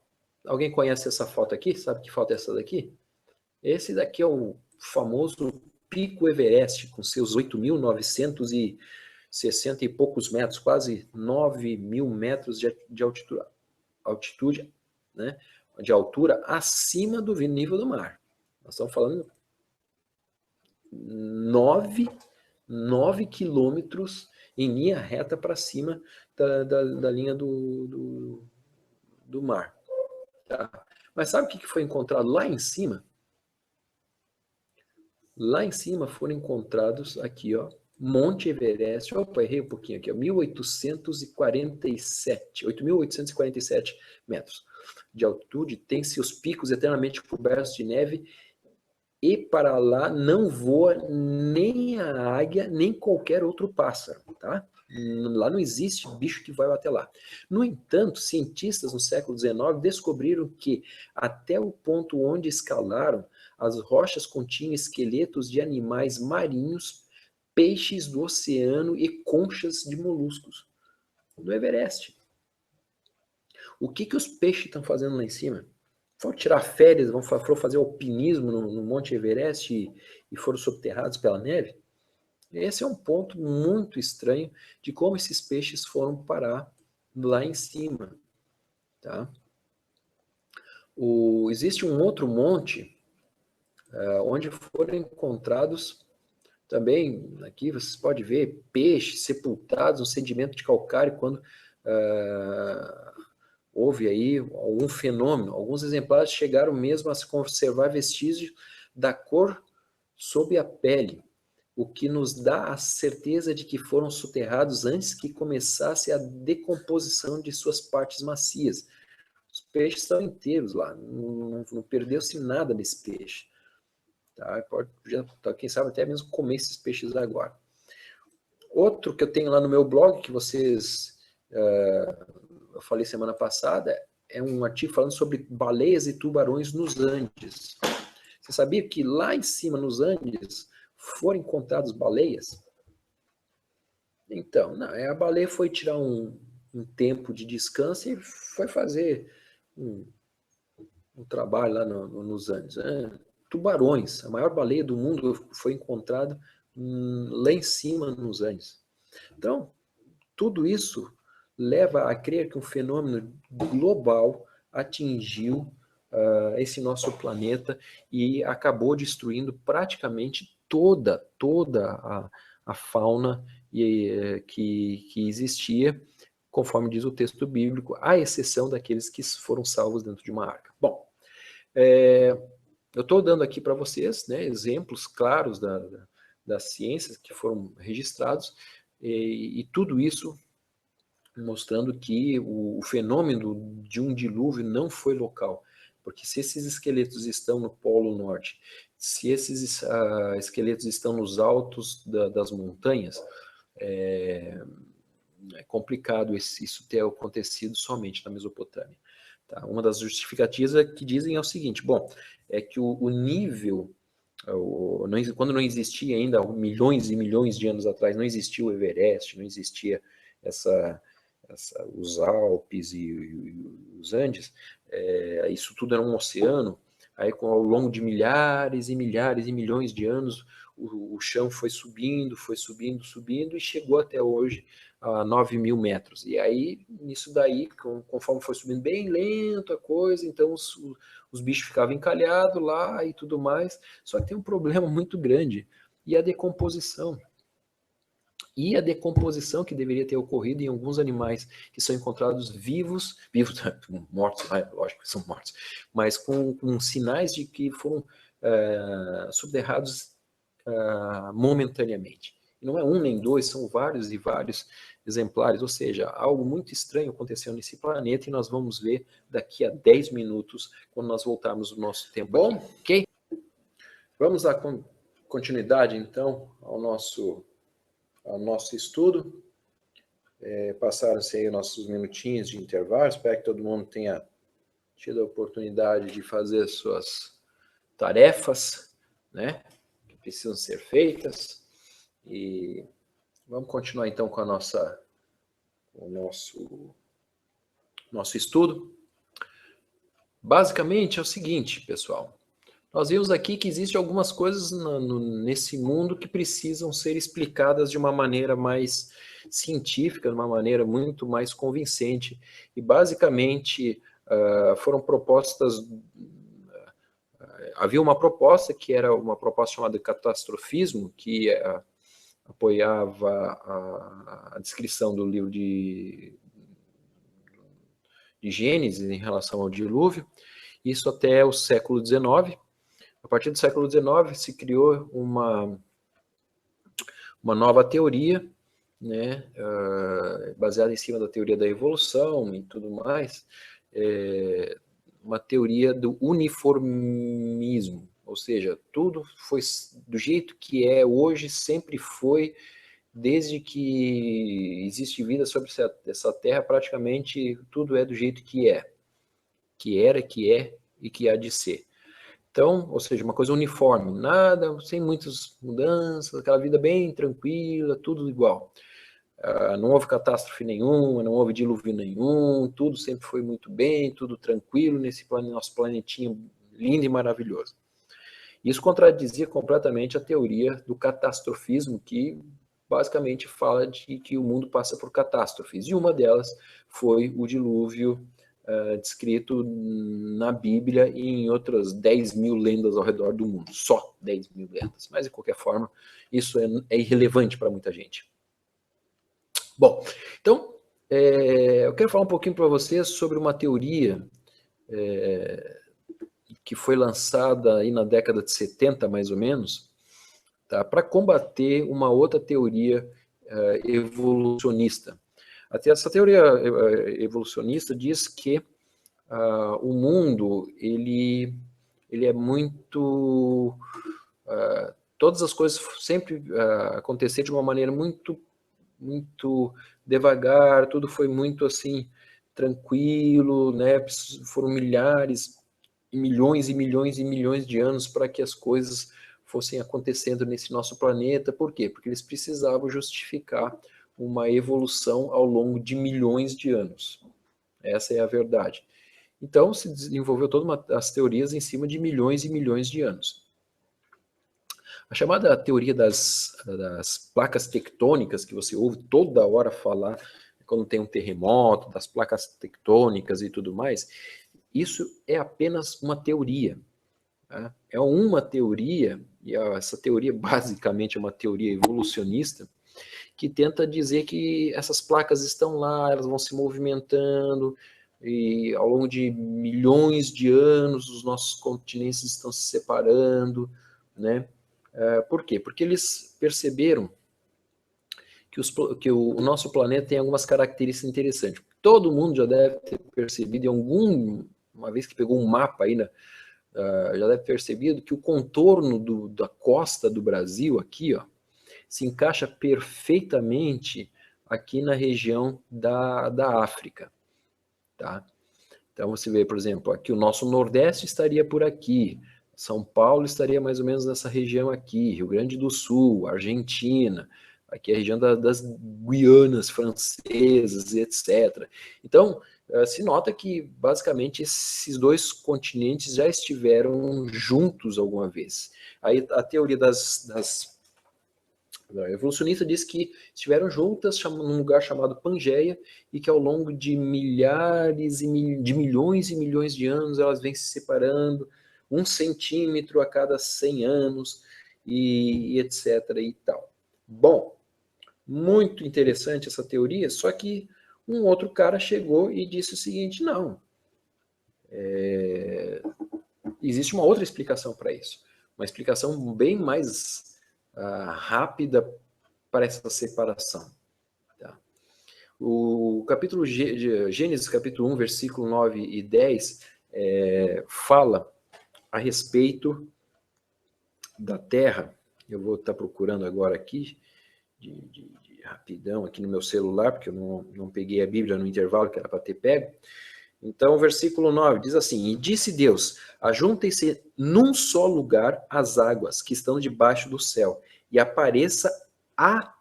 alguém conhece essa foto aqui? Sabe que foto é essa daqui? Esse daqui é o famoso Pico Everest, com seus 8.960 e poucos metros, quase 9.000 metros de altitude, né, de altura acima do nível do mar. Nós estamos falando 9 quilômetros em linha reta para cima da linha do mar. Tá? Mas sabe o que foi encontrado lá em cima? Lá em cima foram encontrados aqui, ó, Monte Everest. Opa, errei um pouquinho aqui, ó, 8.847 metros de altitude, tem seus picos eternamente cobertos de neve, e para lá não voa nem a águia, nem qualquer outro pássaro, tá? Lá não existe bicho que vai até lá. No entanto, cientistas no século XIX descobriram que, até o ponto onde escalaram, as rochas continham esqueletos de animais marinhos, peixes do oceano e conchas de moluscos. No Everest. O que os peixes estão fazendo lá em cima? Foram tirar férias, foram fazer alpinismo no Monte Everest e foram subterrados pela neve? Esse é um ponto muito estranho de como esses peixes foram parar lá em cima. Tá? Existe um outro monte onde foram encontrados também, aqui vocês podem ver, peixes sepultados no sedimento de calcário quando houve aí algum fenômeno. Alguns exemplares chegaram mesmo a se conservar vestígios da cor sob a pele, o que nos dá a certeza de que foram soterrados antes que começasse a decomposição de suas partes macias. Os peixes estão inteiros lá, não perdeu-se nada nesse peixe. Tá? Pode, quem sabe até mesmo comer esses peixes agora. Outro que eu tenho lá no meu blog, que vocês, eu falei semana passada, é um artigo falando sobre baleias e tubarões nos Andes. Você sabia que lá em cima, nos Andes, foram encontradas baleias? Então, a baleia foi tirar um tempo de descanso e foi fazer um trabalho lá nos Andes. Tubarões, a maior baleia do mundo foi encontrada lá em cima nos Andes. Então, tudo isso leva a crer que um fenômeno global atingiu esse nosso planeta e acabou destruindo praticamente toda a fauna que existia, conforme diz o texto bíblico, à exceção daqueles que foram salvos dentro de uma arca. Bom, eu estou dando aqui para vocês, né, exemplos claros das ciências que foram registrados e tudo isso mostrando que o fenômeno de um dilúvio não foi local. Porque se esses esqueletos estão no Polo Norte, se esses esqueletos estão nos altos das montanhas, é complicado isso ter acontecido somente na Mesopotâmia. Tá? Uma das justificativas que dizem é o seguinte, bom, é que o nível, quando não existia ainda, milhões e milhões de anos atrás, não existia o Everest, não existia os Alpes e os Andes, isso tudo era um oceano. Aí, ao longo de milhares e milhares e milhões de anos, o chão foi subindo, subindo e chegou até hoje a 9.000 metros. E aí, nisso daí, conforme foi subindo bem lento a coisa, então os bichos ficavam encalhados lá e tudo mais. Só que tem um problema muito grande, e a decomposição. E a decomposição que deveria ter ocorrido em alguns animais que são encontrados vivos, mortos, lógico que são mortos, mas com sinais de que foram subterrados momentaneamente. E não é um nem dois, são vários e vários exemplares, ou seja, algo muito estranho aconteceu nesse planeta e nós vamos ver daqui a 10 minutos, quando nós voltarmos no nosso tempo. Bom, ok? Vamos dar continuidade, então, ao nosso estudo. Passaram-se aí nossos minutinhos de intervalo, espero que todo mundo tenha tido a oportunidade de fazer suas tarefas, né, que precisam ser feitas, e vamos continuar então com o nosso estudo. Basicamente é o seguinte, pessoal, nós vimos aqui que existem algumas coisas nesse mundo que precisam ser explicadas de uma maneira mais científica, de uma maneira muito mais convincente. E, basicamente, foram propostas... havia uma proposta que era uma proposta chamada catastrofismo, que apoiava a descrição do livro de Gênesis em relação ao dilúvio. Isso até o século XIX. A partir do século XIX se criou uma nova teoria, né, baseada em cima da teoria da evolução e tudo mais, uma teoria do uniformismo, ou seja, tudo foi do jeito que é hoje, sempre foi desde que existe vida sobre essa terra, praticamente tudo é do jeito que é. Que era, que é e que há de ser. Então, ou seja, uma coisa uniforme, nada, sem muitas mudanças, aquela vida bem tranquila, tudo igual. Não houve catástrofe nenhuma, não houve dilúvio nenhum, tudo sempre foi muito bem, tudo tranquilo nesse nosso planetinha lindo e maravilhoso. Isso contradizia completamente a teoria do catastrofismo, que basicamente fala de que o mundo passa por catástrofes, e uma delas foi o dilúvio descrito na Bíblia e em outras 10 mil lendas ao redor do mundo, só 10 mil lendas, mas de qualquer forma, isso é irrelevante para muita gente. Bom, então, eu quero falar um pouquinho para vocês sobre uma teoria que foi lançada aí na década de 70, mais ou menos, tá, para combater uma outra teoria evolucionista. Até essa teoria evolucionista diz que o mundo ele é muito... todas as coisas sempre aconteceram de uma maneira muito devagar, tudo foi muito assim, tranquilo, né? Foram milhares, milhões e milhões e milhões de anos para que as coisas fossem acontecendo nesse nosso planeta. Por quê? Porque eles precisavam justificar uma evolução ao longo de milhões de anos. Essa é a verdade. Então, se desenvolveu todas as teorias em cima de milhões e milhões de anos. A chamada teoria das placas tectônicas, que você ouve toda hora falar quando tem um terremoto, das placas tectônicas e tudo mais, isso é apenas uma teoria. Tá? É uma teoria, e essa teoria basicamente é uma teoria evolucionista, que tenta dizer que essas placas estão lá, elas vão se movimentando, e ao longo de milhões de anos os nossos continentes estão se separando, né? Por quê? Porque eles perceberam que o nosso planeta tem algumas características interessantes. Todo mundo já deve ter percebido, uma vez que pegou um mapa aí, já deve ter percebido que o contorno da costa do Brasil, aqui, ó, se encaixa perfeitamente aqui na região da África. Tá? Então você vê, por exemplo, aqui o nosso Nordeste estaria por aqui, São Paulo estaria mais ou menos nessa região aqui, Rio Grande do Sul, Argentina, aqui a região das Guianas francesas, etc. Então, se nota que basicamente esses dois continentes já estiveram juntos alguma vez. Aí a teoria a evolucionista diz que estiveram juntas num lugar chamado Pangeia e que ao longo de milhares de milhões e milhões de anos elas vêm se separando, 1 centímetro a cada 100 anos e etc. e tal. Bom, muito interessante essa teoria, só que um outro cara chegou e disse o seguinte, não, existe uma outra explicação para isso, uma explicação bem mais rápida para essa separação. Tá? O capítulo Gênesis, capítulo 1, versículo 9 e 10, fala a respeito da terra. Eu vou estar procurando agora aqui, de rapidão, aqui no meu celular, porque eu não peguei a Bíblia no intervalo, que era para ter pego. Então, o versículo 9 diz assim, e disse Deus, ajuntem-se num só lugar as águas que estão debaixo do céu, e apareça a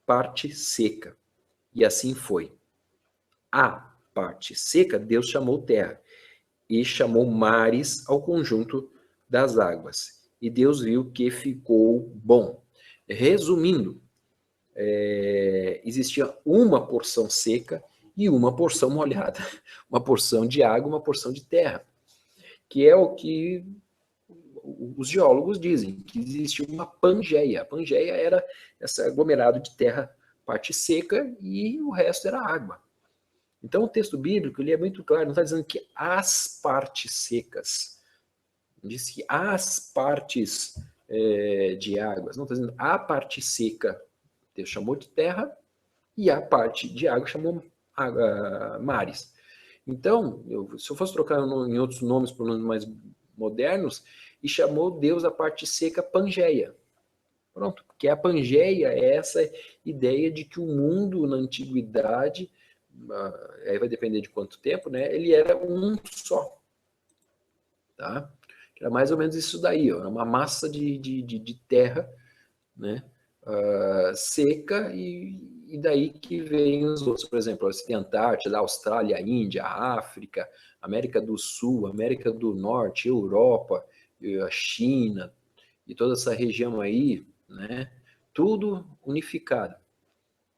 parte seca. E assim foi. A parte seca, Deus chamou terra, e chamou mares ao conjunto das águas. E Deus viu que ficou bom. Resumindo, existia uma porção seca e uma porção molhada, uma porção de água, uma porção de terra, que é o que os geólogos dizem, que existia uma Pangeia. A Pangeia era esse aglomerado de terra, parte seca, e o resto era água. Então o texto bíblico ele é muito claro, não está dizendo que as partes secas, diz que as partes de águas, não está dizendo a parte seca, Deus chamou de terra, e a parte de água chamou mares. Então, se eu fosse trocar em outros nomes, por nomes mais modernos, e chamou Deus a parte seca Pangeia. Pronto, porque a Pangeia é essa ideia de que o mundo na antiguidade, aí vai depender de quanto tempo, né? Ele era um só, tá? Era mais ou menos isso daí, ó, era uma massa de terra, né? Seca e daí que vem os outros, por exemplo, a Antártida, a Austrália, a Índia, a África, América do Sul, América do Norte, Europa, a China e toda essa região aí, né? Tudo unificado.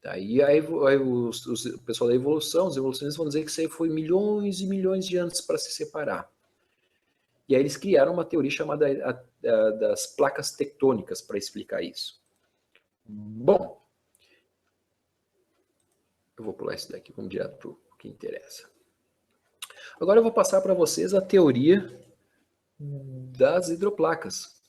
Tá? E aí o pessoal da evolução, os evolucionistas vão dizer que isso aí foi milhões e milhões de anos para se separar. E aí eles criaram uma teoria chamada das placas tectônicas para explicar isso. Bom, eu vou pular isso daqui, vamos direto para o que interessa. Agora eu vou passar para vocês a teoria das hidroplacas.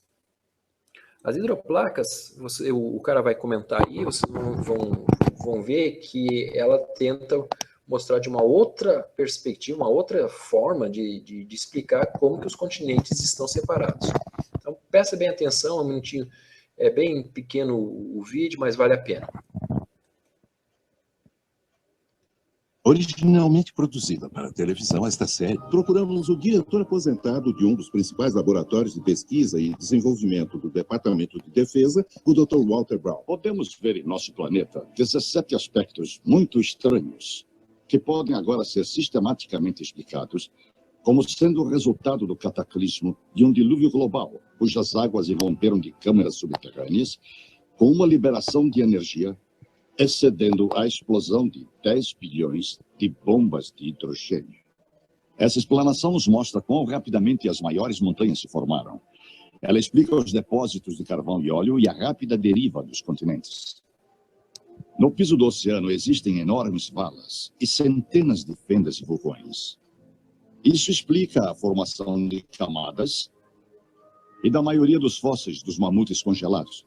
As hidroplacas, o cara vai comentar aí, vocês vão ver que ela tenta mostrar de uma outra perspectiva, uma outra forma de explicar como que os continentes estão separados. Então, presta bem atenção, um minutinho, é bem pequeno o vídeo, mas vale a pena. Originalmente produzida para a televisão, esta série, procuramos o diretor aposentado de um dos principais laboratórios de pesquisa e desenvolvimento do Departamento de Defesa, o Dr. Walter Brown. Podemos ver em nosso planeta 17 aspectos muito estranhos, que podem agora ser sistematicamente explicados como sendo o resultado do cataclismo de um dilúvio global, cujas águas irromperam de câmeras subterrâneas, com uma liberação de energia excedendo a explosão de 10 bilhões de bombas de hidrogênio. Essa explanação nos mostra quão rapidamente as maiores montanhas se formaram. Ela explica os depósitos de carvão e óleo e a rápida deriva dos continentes. No piso do oceano existem enormes valas e centenas de fendas e vulcões. Isso explica a formação de camadas e da maioria dos fósseis dos mamutes congelados,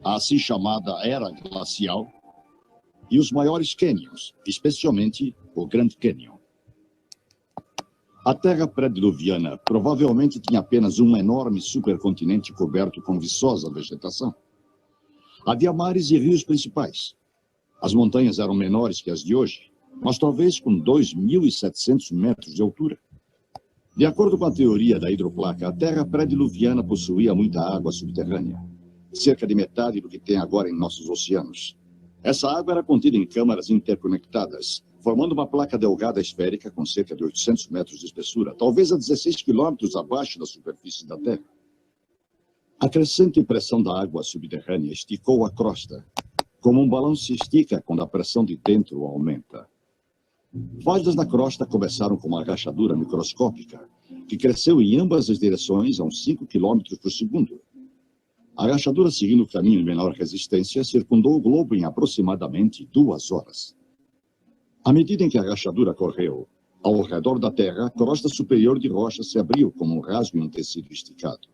a assim chamada era glacial, e os maiores cânions, especialmente o Grand Canyon. A Terra pré-diluviana provavelmente tinha apenas um enorme supercontinente coberto com viçosa vegetação. Havia mares e rios principais. As montanhas eram menores que as de hoje, mas talvez com 2.700 metros de altura. De acordo com a teoria da hidroplaca, a Terra pré-diluviana possuía muita água subterrânea, cerca de metade do que tem agora em nossos oceanos. Essa água era contida em câmaras interconectadas, formando uma placa delgada esférica com cerca de 800 metros de espessura, talvez a 16 quilômetros abaixo da superfície da Terra. A crescente pressão da água subterrânea esticou a crosta, como um balão se estica quando a pressão de dentro aumenta. Falhas na crosta começaram com uma rachadura microscópica, que cresceu em ambas as direções a uns 5 quilômetros por segundo. A rachadura, seguindo o caminho de menor resistência, circundou o globo em aproximadamente 2 horas. À medida em que a rachadura correu, ao redor da Terra, a crosta superior de rocha se abriu como um rasgo em um tecido esticado.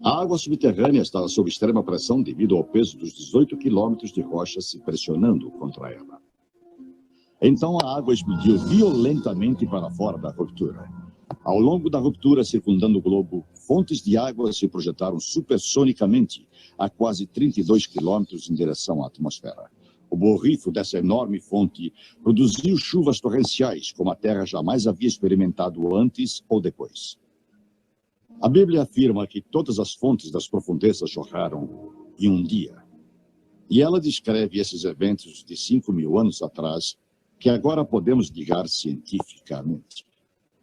A água subterrânea estava sob extrema pressão devido ao peso dos 18 quilômetros de rocha se pressionando contra ela. Então a água explodiu violentamente para fora da ruptura. Ao longo da ruptura circundando o globo, fontes de água se projetaram supersonicamente a quase 32 quilômetros em direção à atmosfera. O borrifo dessa enorme fonte produziu chuvas torrenciais, como a Terra jamais havia experimentado antes ou depois. A Bíblia afirma que todas as fontes das profundezas jorraram em um dia. E ela descreve esses eventos de 5.000 anos atrás, que agora podemos ligar cientificamente.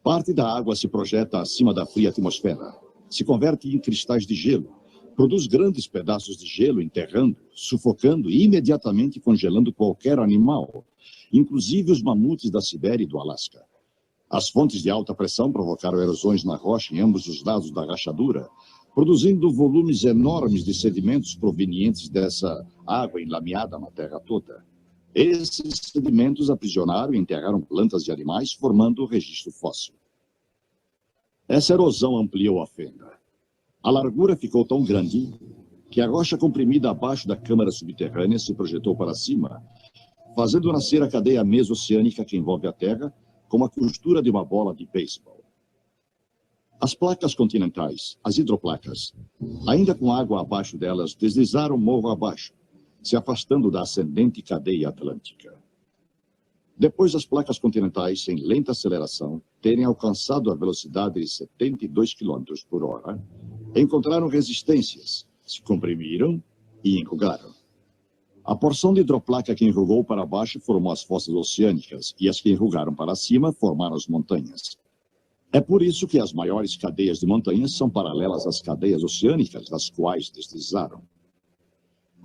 Parte da água se projeta acima da fria atmosfera, se converte em cristais de gelo, produz grandes pedaços de gelo enterrando, sufocando e imediatamente congelando qualquer animal, inclusive os mamutes da Sibéria e do Alasca. As fontes de alta pressão provocaram erosões na rocha em ambos os lados da rachadura, produzindo volumes enormes de sedimentos provenientes dessa água enlameada na terra toda. Esses sedimentos aprisionaram e enterraram plantas e animais, formando o registro fóssil. Essa erosão ampliou a fenda. A largura ficou tão grande que a rocha comprimida abaixo da câmara subterrânea se projetou para cima, fazendo nascer a cadeia mesoceânica que envolve a Terra, como a costura de uma bola de beisebol. As placas continentais, as hidroplacas, ainda com água abaixo delas, deslizaram morro abaixo, se afastando da ascendente cadeia atlântica. Depois das placas continentais, em lenta aceleração, terem alcançado a velocidade de 72 km por hora, encontraram resistências, se comprimiram e enrugaram. A porção de hidroplaca que enrugou para baixo formou as fossas oceânicas e as que enrugaram para cima formaram as montanhas. É por isso que as maiores cadeias de montanhas são paralelas às cadeias oceânicas, das quais deslizaram.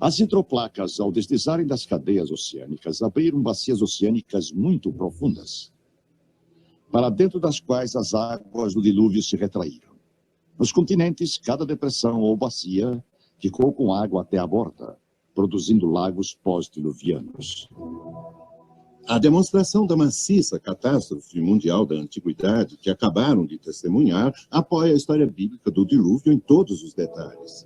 As hidroplacas, ao deslizarem das cadeias oceânicas, abriram bacias oceânicas muito profundas, para dentro das quais as águas do dilúvio se retraíram. Nos continentes, cada depressão ou bacia ficou com água até a borda, produzindo lagos pós-diluvianos. A demonstração da maciça catástrofe mundial da antiguidade, que acabaram de testemunhar, apoia a história bíblica do dilúvio em todos os detalhes.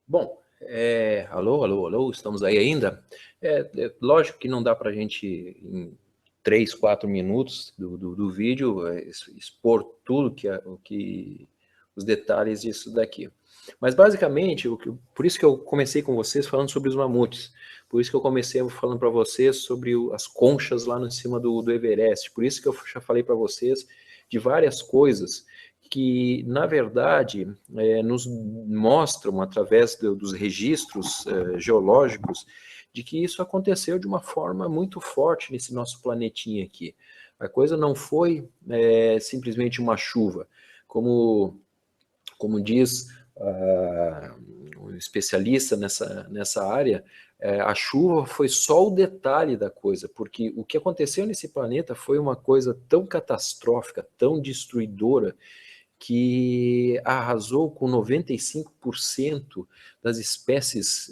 Bom, alô, estamos aí ainda? Lógico que não dá para a gente, em 3, 4 minutos do vídeo, expor tudo que os detalhes disso daqui. Mas, basicamente, por isso que eu comecei com vocês falando sobre os mamutes, por isso que eu comecei falando para vocês sobre as conchas lá em cima do Everest, por isso que eu já falei para vocês de várias coisas que, na verdade, nos mostram, através dos registros geológicos, de que isso aconteceu de uma forma muito forte nesse nosso planetinha aqui. A coisa não foi simplesmente uma chuva, como diz um especialista nessa área, a chuva foi só o detalhe da coisa, porque o que aconteceu nesse planeta foi uma coisa tão catastrófica, tão destruidora, que arrasou com 95% das espécies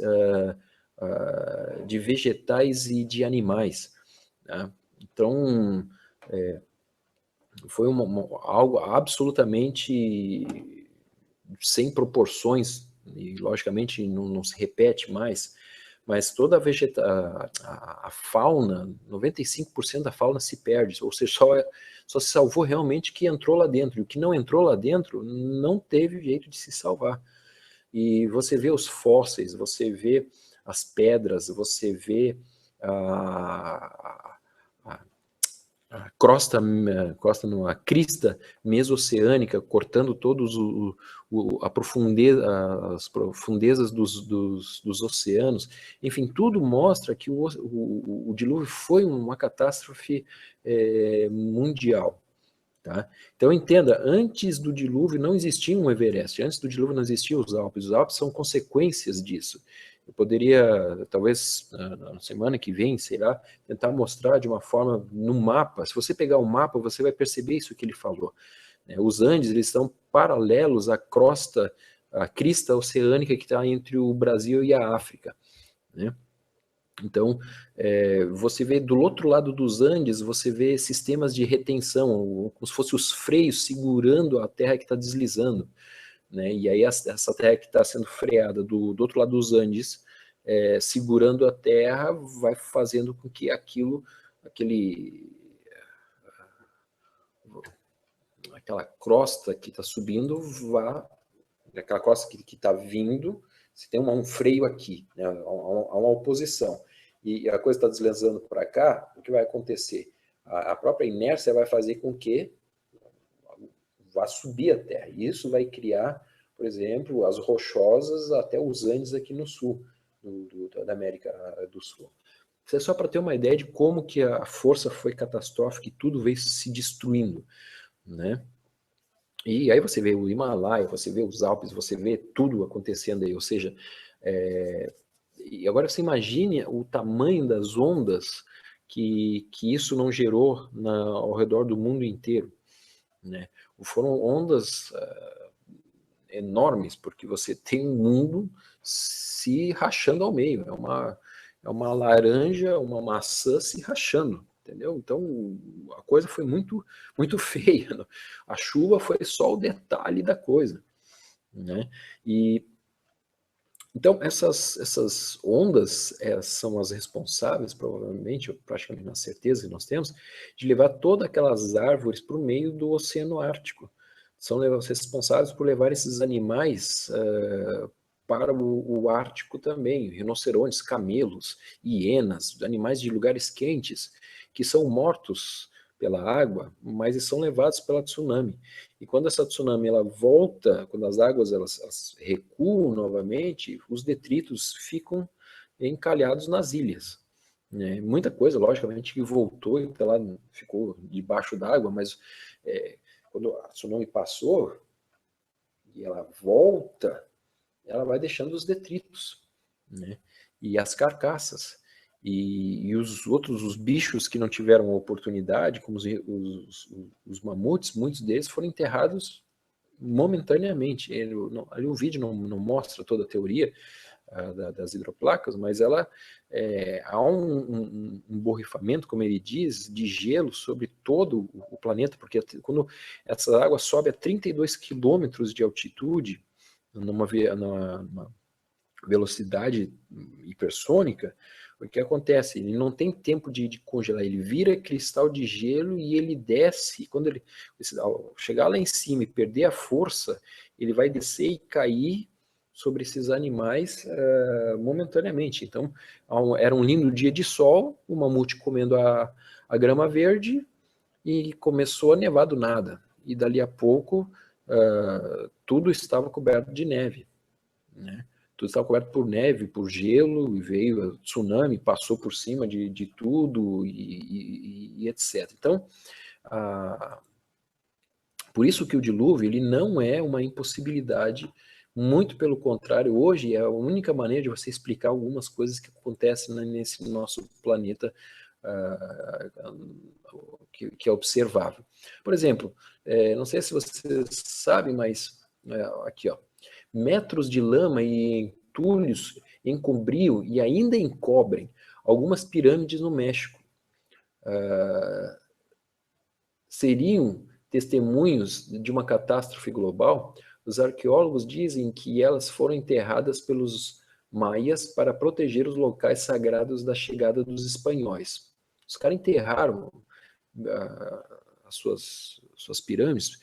de vegetais e de animais, né? Então, foi algo absolutamente sem proporções, e logicamente não se repete mais, mas toda a fauna, 95% da fauna se perde, ou seja, só se salvou realmente que entrou lá dentro, e o que não entrou lá dentro não teve jeito de se salvar. E você vê os fósseis, você vê as pedras, você vê a crista mesoceânica cortando todos as profundezas dos oceanos. Enfim, tudo mostra que o dilúvio foi uma catástrofe mundial. Tá? Então entenda, antes do dilúvio não existia um Everest, antes do dilúvio não existiam os Alpes são consequências disso. Eu poderia, talvez, na semana que vem, sei lá, tentar mostrar de uma forma no mapa. Se você pegar o mapa, você vai perceber isso que ele falou, né? Os Andes, eles estão paralelos à crista oceânica que está entre o Brasil e a África, né? Então, você vê do outro lado dos Andes, você vê sistemas de retenção, como se fossem os freios segurando a terra que está deslizando, né? E aí essa terra que está sendo freada do outro lado dos Andes, segurando a terra, vai fazendo com que aquela crosta que está subindo aquela crosta que está vindo, você tem um freio aqui, né? Há uma oposição. E a coisa está deslizando para cá, o que vai acontecer? A própria inércia vai fazer com que vá subir a terra. E isso vai criar, por exemplo, as rochosas até os Andes aqui no sul, da América do Sul. Isso é só para ter uma ideia de como que a força foi catastrófica e tudo veio se destruindo, né? E aí você vê o Himalaia, você vê os Alpes, você vê tudo acontecendo aí, ou seja, e agora você imagine o tamanho das ondas que isso não gerou ao redor do mundo inteiro, né? Foram ondas enormes, porque você tem um mundo se rachando ao meio, é uma laranja, uma maçã se rachando, entendeu? Então a coisa foi muito, muito feia. A chuva foi só o detalhe da coisa, né? E Então, essas ondas são as responsáveis, provavelmente, ou praticamente na certeza que nós temos, de levar todas aquelas árvores para o meio do Oceano Ártico. São responsáveis por levar esses animais para o Ártico também, rinocerontes, camelos, hienas, animais de lugares quentes, que são mortos pela água, mas são levados pela tsunami. E quando essa tsunami ela volta, quando as águas elas recuam novamente, os detritos ficam encalhados nas ilhas. Né? Muita coisa, logicamente, que voltou e lá ficou debaixo d'água, mas quando a tsunami passou e ela volta, ela vai deixando os detritos, né? E as carcaças. E os bichos que não tiveram oportunidade, como os mamutes, muitos deles foram enterrados momentaneamente. Ali o vídeo não mostra toda a teoria das hidroplacas, mas há um borrifamento, como ele diz, de gelo sobre todo o planeta, porque quando essa água sobe a 32 quilômetros de altitude, numa velocidade hipersônica, o que acontece? Ele não tem tempo de congelar, ele vira cristal de gelo e ele desce. Quando ele chegar lá em cima e perder a força, ele vai descer e cair sobre esses animais momentaneamente. Então, era um lindo dia de sol, o mamute comendo a grama verde e começou a nevar do nada. E dali a pouco, tudo estava coberto de neve, né? Tudo estava coberto por neve, por gelo, e veio a tsunami, passou por cima de tudo e etc. Então, por isso que o dilúvio ele não é uma impossibilidade, muito pelo contrário, hoje é a única maneira de você explicar algumas coisas que acontecem nesse nosso planeta que é observável. Por exemplo, não sei se vocês sabem, mas aqui, ó, metros de lama e entulhos encobriam e ainda encobrem algumas pirâmides no México. Seriam testemunhos de uma catástrofe global? Os arqueólogos dizem que elas foram enterradas pelos maias para proteger os locais sagrados da chegada dos espanhóis. Os caras enterraram as suas pirâmides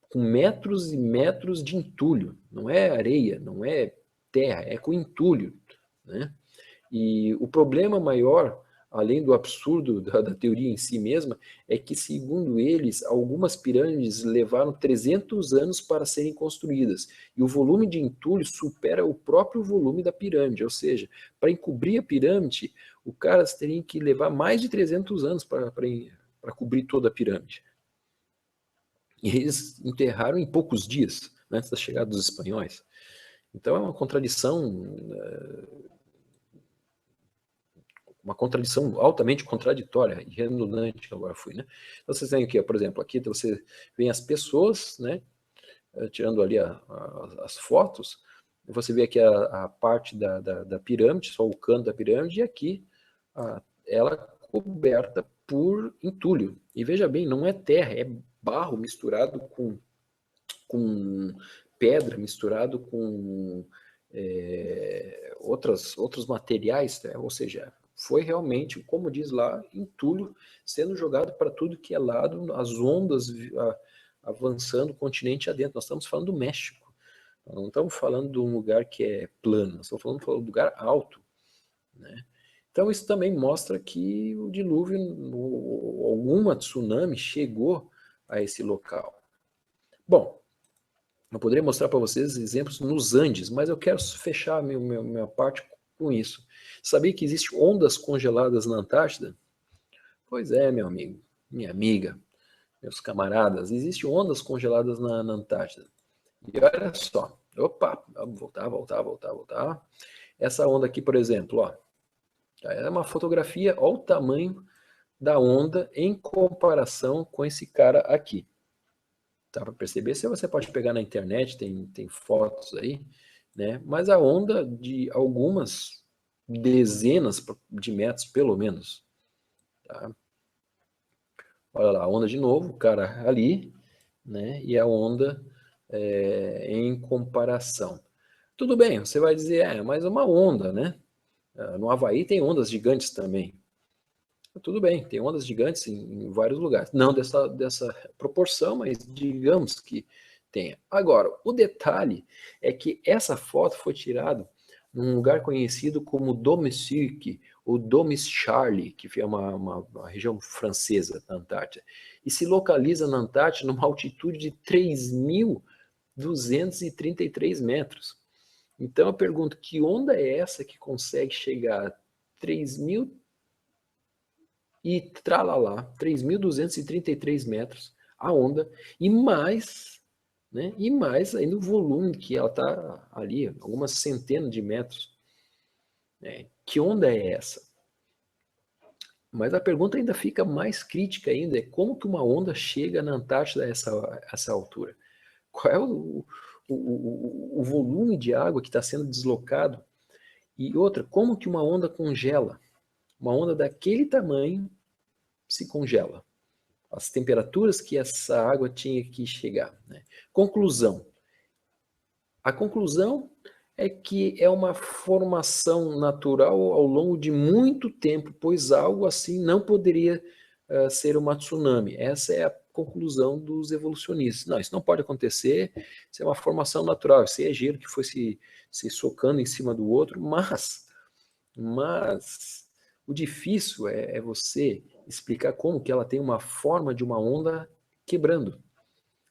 com metros e metros de entulho. Não é areia, não é terra, é com entulho, né? E o problema maior, além do absurdo da teoria em si mesma, é que, segundo eles, algumas pirâmides levaram 300 anos para serem construídas, e o volume de entulho supera o próprio volume da pirâmide, ou seja, para encobrir a pirâmide, o cara teria que levar mais de 300 anos para cobrir toda a pirâmide. E eles enterraram em poucos dias, antes da chegada dos espanhóis. Então é uma contradição altamente contraditória e redundante que agora fui, né? Então vocês têm aqui, por exemplo, aqui você vê as pessoas, né, tirando ali as fotos, você vê aqui a parte da pirâmide, só o canto da pirâmide, e aqui ela coberta por entulho. E veja bem, não é terra, é barro misturado com pedra, misturado com outros materiais, né? Ou seja, foi realmente, como diz lá, entulho sendo jogado para tudo que é lado, as ondas avançando o continente adentro. Nós estamos falando do México, não estamos falando de um lugar que é plano, nós estamos falando de um lugar alto, né? Então isso também mostra que o dilúvio, alguma tsunami chegou a esse local. Bom, eu poderia mostrar para vocês exemplos nos Andes, mas eu quero fechar minha parte com isso. Sabia que existem ondas congeladas na Antártida? Pois é, meu amigo, minha amiga, meus camaradas, existem ondas congeladas na Antártida. E olha só, opa, vamos voltar. Essa onda aqui, por exemplo, ó, é uma fotografia, olha o tamanho da onda em comparação com esse cara aqui. Dá para perceber? Se você pode pegar na internet, tem fotos aí, né? Mas a onda de algumas dezenas de metros, pelo menos. Tá? Olha lá, a onda de novo, o cara ali, né? E a onda em comparação. Tudo bem, você vai dizer, mas é uma onda, né? No Havaí tem ondas gigantes também. Tudo bem, tem ondas gigantes em vários lugares. Não dessa proporção, mas digamos que tenha. Agora, o detalhe é que essa foto foi tirada num lugar conhecido como Domestique, ou Domischarlie, que é uma região francesa da Antártida, e se localiza na Antártida numa altitude de 3.233 metros. Então eu pergunto, que onda é essa que consegue chegar a 3.000 e tralalá, 3.233 metros a onda, e mais, né, e mais ainda o volume que ela está ali, algumas centenas de metros. Que onda é essa? Mas a pergunta ainda fica mais crítica ainda, é como que uma onda chega na Antártida a essa altura? Qual é o volume de água que está sendo deslocado? E outra, como que uma onda congela? Uma onda daquele tamanho se congela. As temperaturas que essa água tinha que chegar. Né? Conclusão. A conclusão é que é uma formação natural ao longo de muito tempo, pois algo assim não poderia ser uma tsunami. Essa é a conclusão dos evolucionistas. Não, isso não pode acontecer, isso é uma formação natural, isso é gelo que foi se socando em cima do outro, mas o difícil é você explicar como que ela tem uma forma de uma onda quebrando.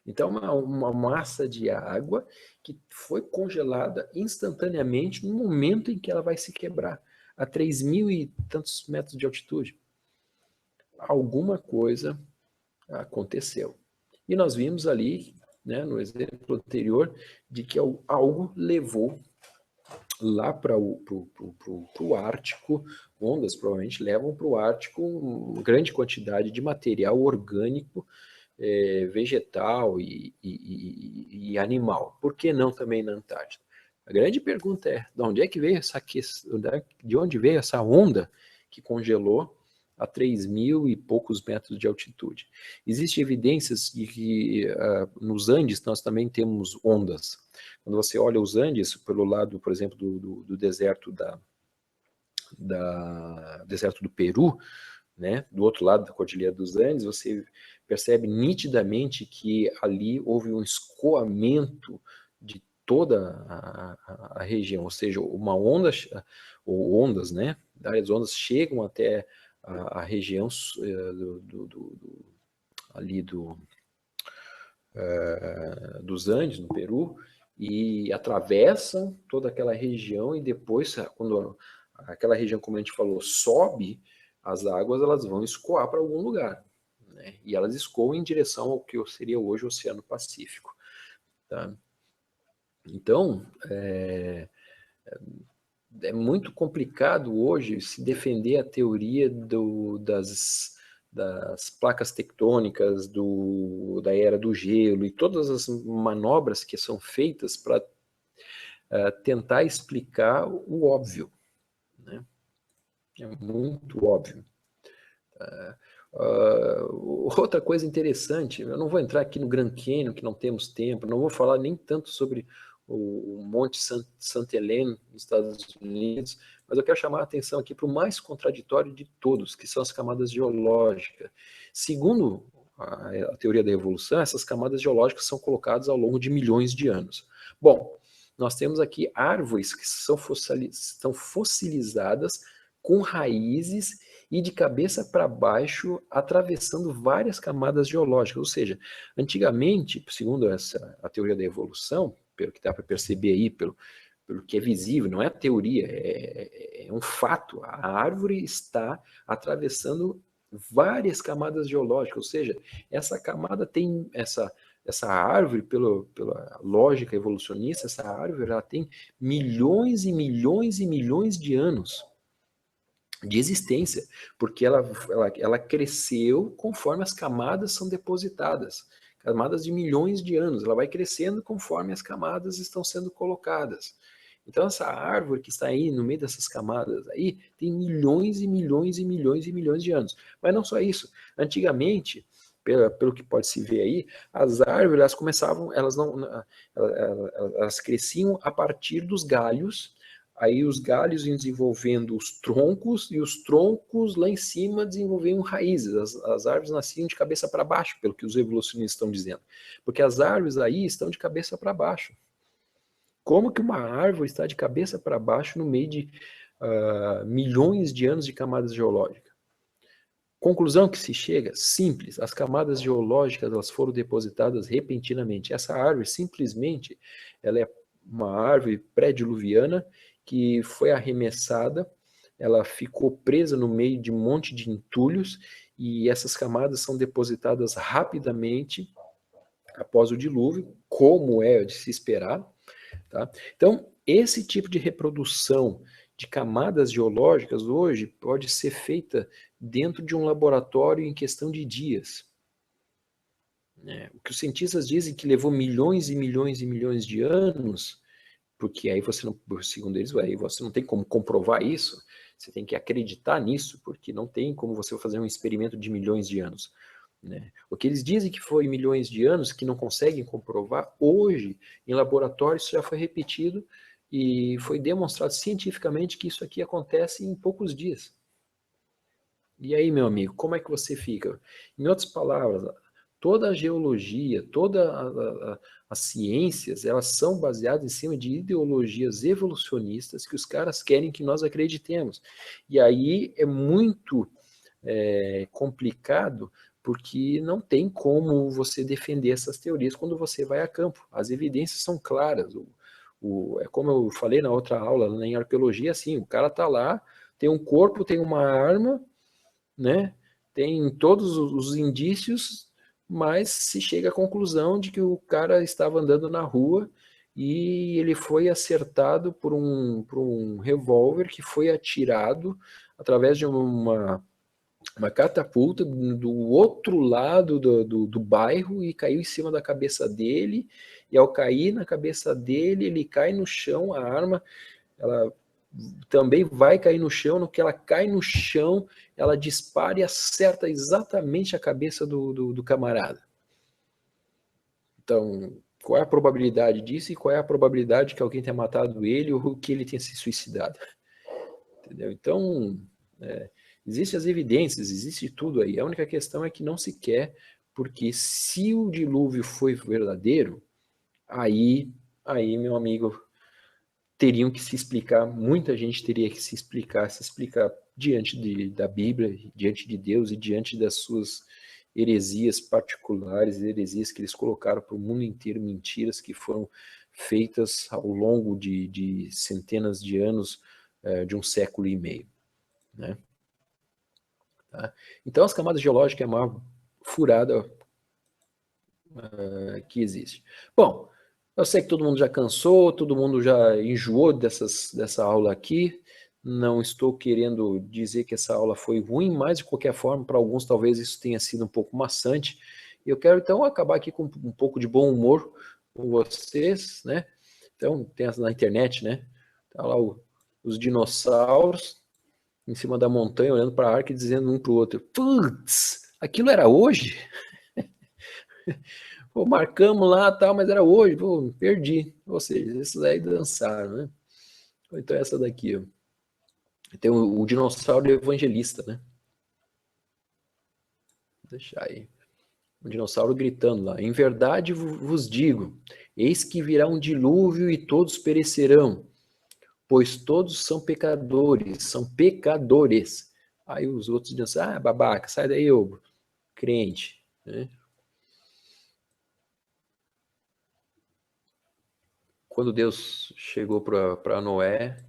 Então, uma massa de água que foi congelada instantaneamente no momento em que ela vai se quebrar, a 3.000 e tantos metros de altitude. Alguma coisa aconteceu. E nós vimos ali, né, no exemplo anterior, de que algo levou lá para o Ártico, ondas provavelmente levam para o Ártico uma grande quantidade de material orgânico, vegetal e animal. Por que não também na Antártida? A grande pergunta é, de onde veio essa onda que congelou a 3.000 e poucos metros de altitude? Existem evidências de que nos Andes nós também temos ondas. Quando você olha os Andes pelo lado, por exemplo, do deserto deserto do Peru, né, do outro lado da Cordilheira dos Andes, você percebe nitidamente que ali houve um escoamento de toda a região, ou seja, uma onda, ou ondas, né, várias ondas chegam até a região ali dos Andes, no Peru, e atravessam toda aquela região, e depois, quando aquela região, como a gente falou, sobe, as águas elas vão escoar para algum lugar, né? E elas escoam em direção ao que seria hoje o Oceano Pacífico. Tá? Então, é muito complicado hoje se defender a teoria das placas tectônicas, da era do gelo e todas as manobras que são feitas para tentar explicar o óbvio. Né? É muito óbvio. Outra coisa interessante, eu não vou entrar aqui no Grand Canyon, que não temos tempo, não vou falar nem tanto sobre o Monte Sainte-Hélène, nos Estados Unidos, mas eu quero chamar a atenção aqui para o mais contraditório de todos, que são as camadas geológicas. Segundo a teoria da evolução, essas camadas geológicas são colocadas ao longo de milhões de anos. Bom, nós temos aqui árvores que são fossilizadas com raízes e de cabeça para baixo, atravessando várias camadas geológicas. Ou seja, antigamente, segundo a teoria da evolução, pelo que dá para perceber aí, pelo que é visível, não é teoria, é um fato. A árvore está atravessando várias camadas geológicas, ou seja, essa camada tem essa árvore, pela lógica evolucionista, essa árvore ela tem milhões e milhões e milhões de anos de existência, porque ela cresceu conforme as camadas são depositadas, camadas de milhões de anos, ela vai crescendo conforme as camadas estão sendo colocadas. Então essa árvore que está aí no meio dessas camadas aí tem milhões e milhões e milhões e milhões de anos. Mas não só isso, antigamente pelo que pode se ver aí, as árvores, elas começavam, elas cresciam a partir dos galhos, aí os galhos iam desenvolvendo os troncos, e os troncos lá em cima desenvolviam raízes. As árvores nasciam de cabeça para baixo, pelo que os evolucionistas estão dizendo. Porque as árvores aí estão de cabeça para baixo. Como que uma árvore está de cabeça para baixo no meio de milhões de anos de camadas geológicas? Conclusão que se chega, simples, as camadas geológicas elas foram depositadas repentinamente. Essa árvore, simplesmente, ela é uma árvore pré-diluviana que foi arremessada, ela ficou presa no meio de um monte de entulhos, e essas camadas são depositadas rapidamente após o dilúvio, como é de se esperar. Tá? Então, esse tipo de reprodução de camadas geológicas hoje pode ser feita dentro de um laboratório em questão de dias. O que os cientistas dizem que levou milhões e milhões e milhões de anos, porque aí você não, segundo eles, aí você não tem como comprovar isso, você tem que acreditar nisso, porque não tem como você fazer um experimento de milhões de anos. O que eles dizem que foi milhões de anos, que não conseguem comprovar, hoje, em laboratório, isso já foi repetido e foi demonstrado cientificamente que isso aqui acontece em poucos dias. E aí, meu amigo, como é que você fica? Em outras palavras, toda a geologia, todas as ciências, elas são baseadas em cima de ideologias evolucionistas que os caras querem que nós acreditemos. E aí é muito complicado, porque não tem como você defender essas teorias quando você vai a campo. As evidências são claras. É como eu falei na outra aula, em arqueologia, assim, o cara está lá, tem um corpo, tem uma arma, né? Tem todos os indícios, mas se chega à conclusão de que o cara estava andando na rua e ele foi acertado por um revólver que foi atirado através de uma catapulta do outro lado do bairro e caiu em cima da cabeça dele, e ao cair na cabeça dele, ele cai no chão, a arma, ela também vai cair no chão, no que ela cai no chão, ela dispara e acerta exatamente a cabeça do camarada. Então, qual é a probabilidade disso e qual é a probabilidade que alguém tenha matado ele ou que ele tenha se suicidado? Entendeu? Então, existem as evidências, existe tudo aí. A única questão é que não se quer, porque se o dilúvio foi verdadeiro, aí meu amigo, teriam que se explicar, muita gente teria que se explicar diante da Bíblia, diante de Deus e diante das suas heresias particulares, heresias que eles colocaram para o mundo inteiro, mentiras que foram feitas ao longo de centenas de anos, de um século e meio. Né? Tá? Então, as camadas geológicas é a maior furada que existe. Bom, eu sei que todo mundo já cansou, todo mundo já enjoou dessa aula aqui. Não estou querendo dizer que essa aula foi ruim, mas de qualquer forma, para alguns talvez isso tenha sido um pouco maçante. Eu quero então acabar aqui com um pouco de bom humor com vocês, né? Então, tem na internet, né? Tá lá os dinossauros em cima da montanha, olhando para a arca e dizendo um para o outro: putz, aquilo era hoje? Pô, marcamos lá, tal, mas era hoje, pô, perdi. Ou seja, esses aí dançaram, né? Então essa daqui, ó. Tem o dinossauro evangelista, né? Vou deixar aí. O dinossauro gritando lá: em verdade vos digo, eis que virá um dilúvio e todos perecerão, pois todos são pecadores. Aí os outros dinossauros: babaca, sai daí, ô crente, né? Quando Deus chegou para Noé,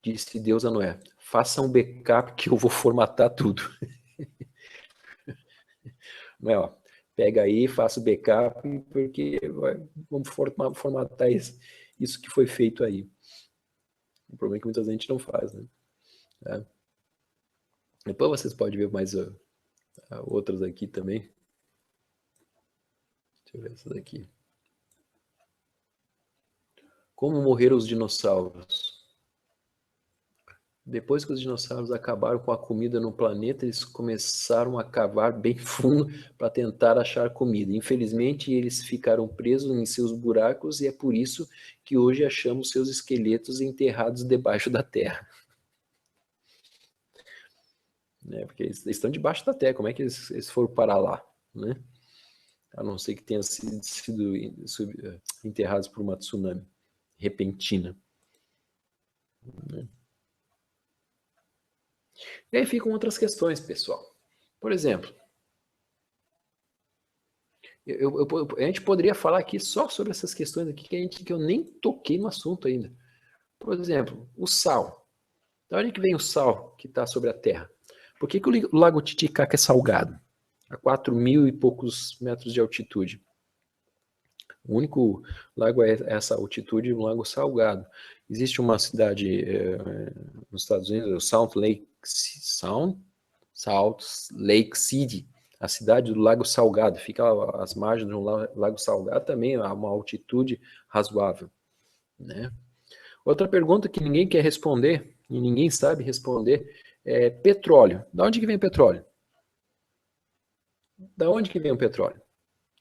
disse Deus a Noé: faça um backup que eu vou formatar tudo. Noé, ó, pega aí, faça o backup, porque vamos formatar isso que foi feito aí. O problema é que muita gente não faz, né? Depois vocês podem ver mais outras aqui também. Deixa eu ver essa daqui. Como morreram os dinossauros? Depois que os dinossauros acabaram com a comida no planeta, eles começaram a cavar bem fundo para tentar achar comida. Infelizmente, eles ficaram presos em seus buracos e é por isso que hoje achamos seus esqueletos enterrados debaixo da terra. Porque eles estão debaixo da terra, como é que eles foram parar lá? Né? A não ser que tenham sido enterrados por uma tsunami repentina. Né? E aí ficam outras questões, pessoal. Por exemplo, a gente poderia falar aqui só sobre essas questões aqui que eu nem toquei no assunto ainda. Por exemplo, o sal. Da onde que vem o sal que está sobre a Terra? Por que o Lago Titicaca é salgado? A 4.000 e poucos metros de altitude. O único lago é essa altitude, um lago salgado. Existe uma cidade nos Estados Unidos, Salt Lake City, a cidade do Lago Salgado, fica às margens de um lago salgado, também a uma altitude razoável. Né? Outra pergunta que ninguém quer responder, e ninguém sabe responder, é petróleo. Da onde que vem o petróleo? Da onde que vem o petróleo?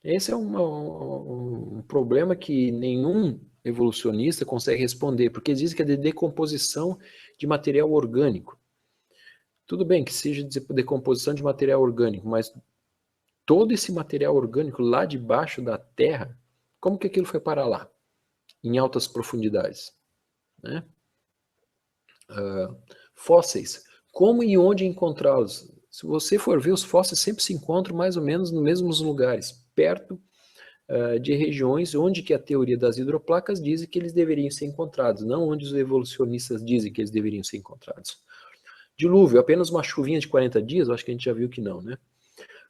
Esse é um problema que nenhum evolucionista consegue responder, porque diz que é de decomposição de material orgânico. Tudo bem que seja de decomposição de material orgânico, mas todo esse material orgânico lá debaixo da Terra, como que aquilo foi parar lá? Em altas profundidades. Né? Fósseis. Como e onde encontrá-los? Se você for ver, os fósseis sempre se encontram mais ou menos nos mesmos lugares, perto de regiões onde que a teoria das hidroplacas diz que eles deveriam ser encontrados, não onde os evolucionistas dizem que eles deveriam ser encontrados. Dilúvio, apenas uma chuvinha de 40 dias? Eu acho que a gente já viu que não, né?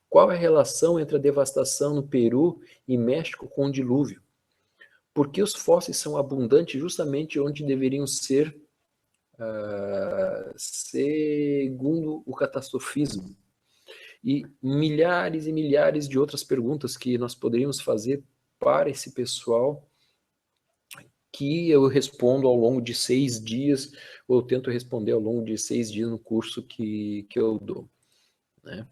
Qual é a relação entre a devastação no Peru e México com o dilúvio? Por que os fósseis são abundantes justamente onde deveriam ser, segundo o catastrofismo? E milhares de outras perguntas que nós poderíamos fazer para esse pessoal, que eu respondo ao longo de 6 dias, ou eu tento responder ao longo de 6 dias no curso que eu dou. Né?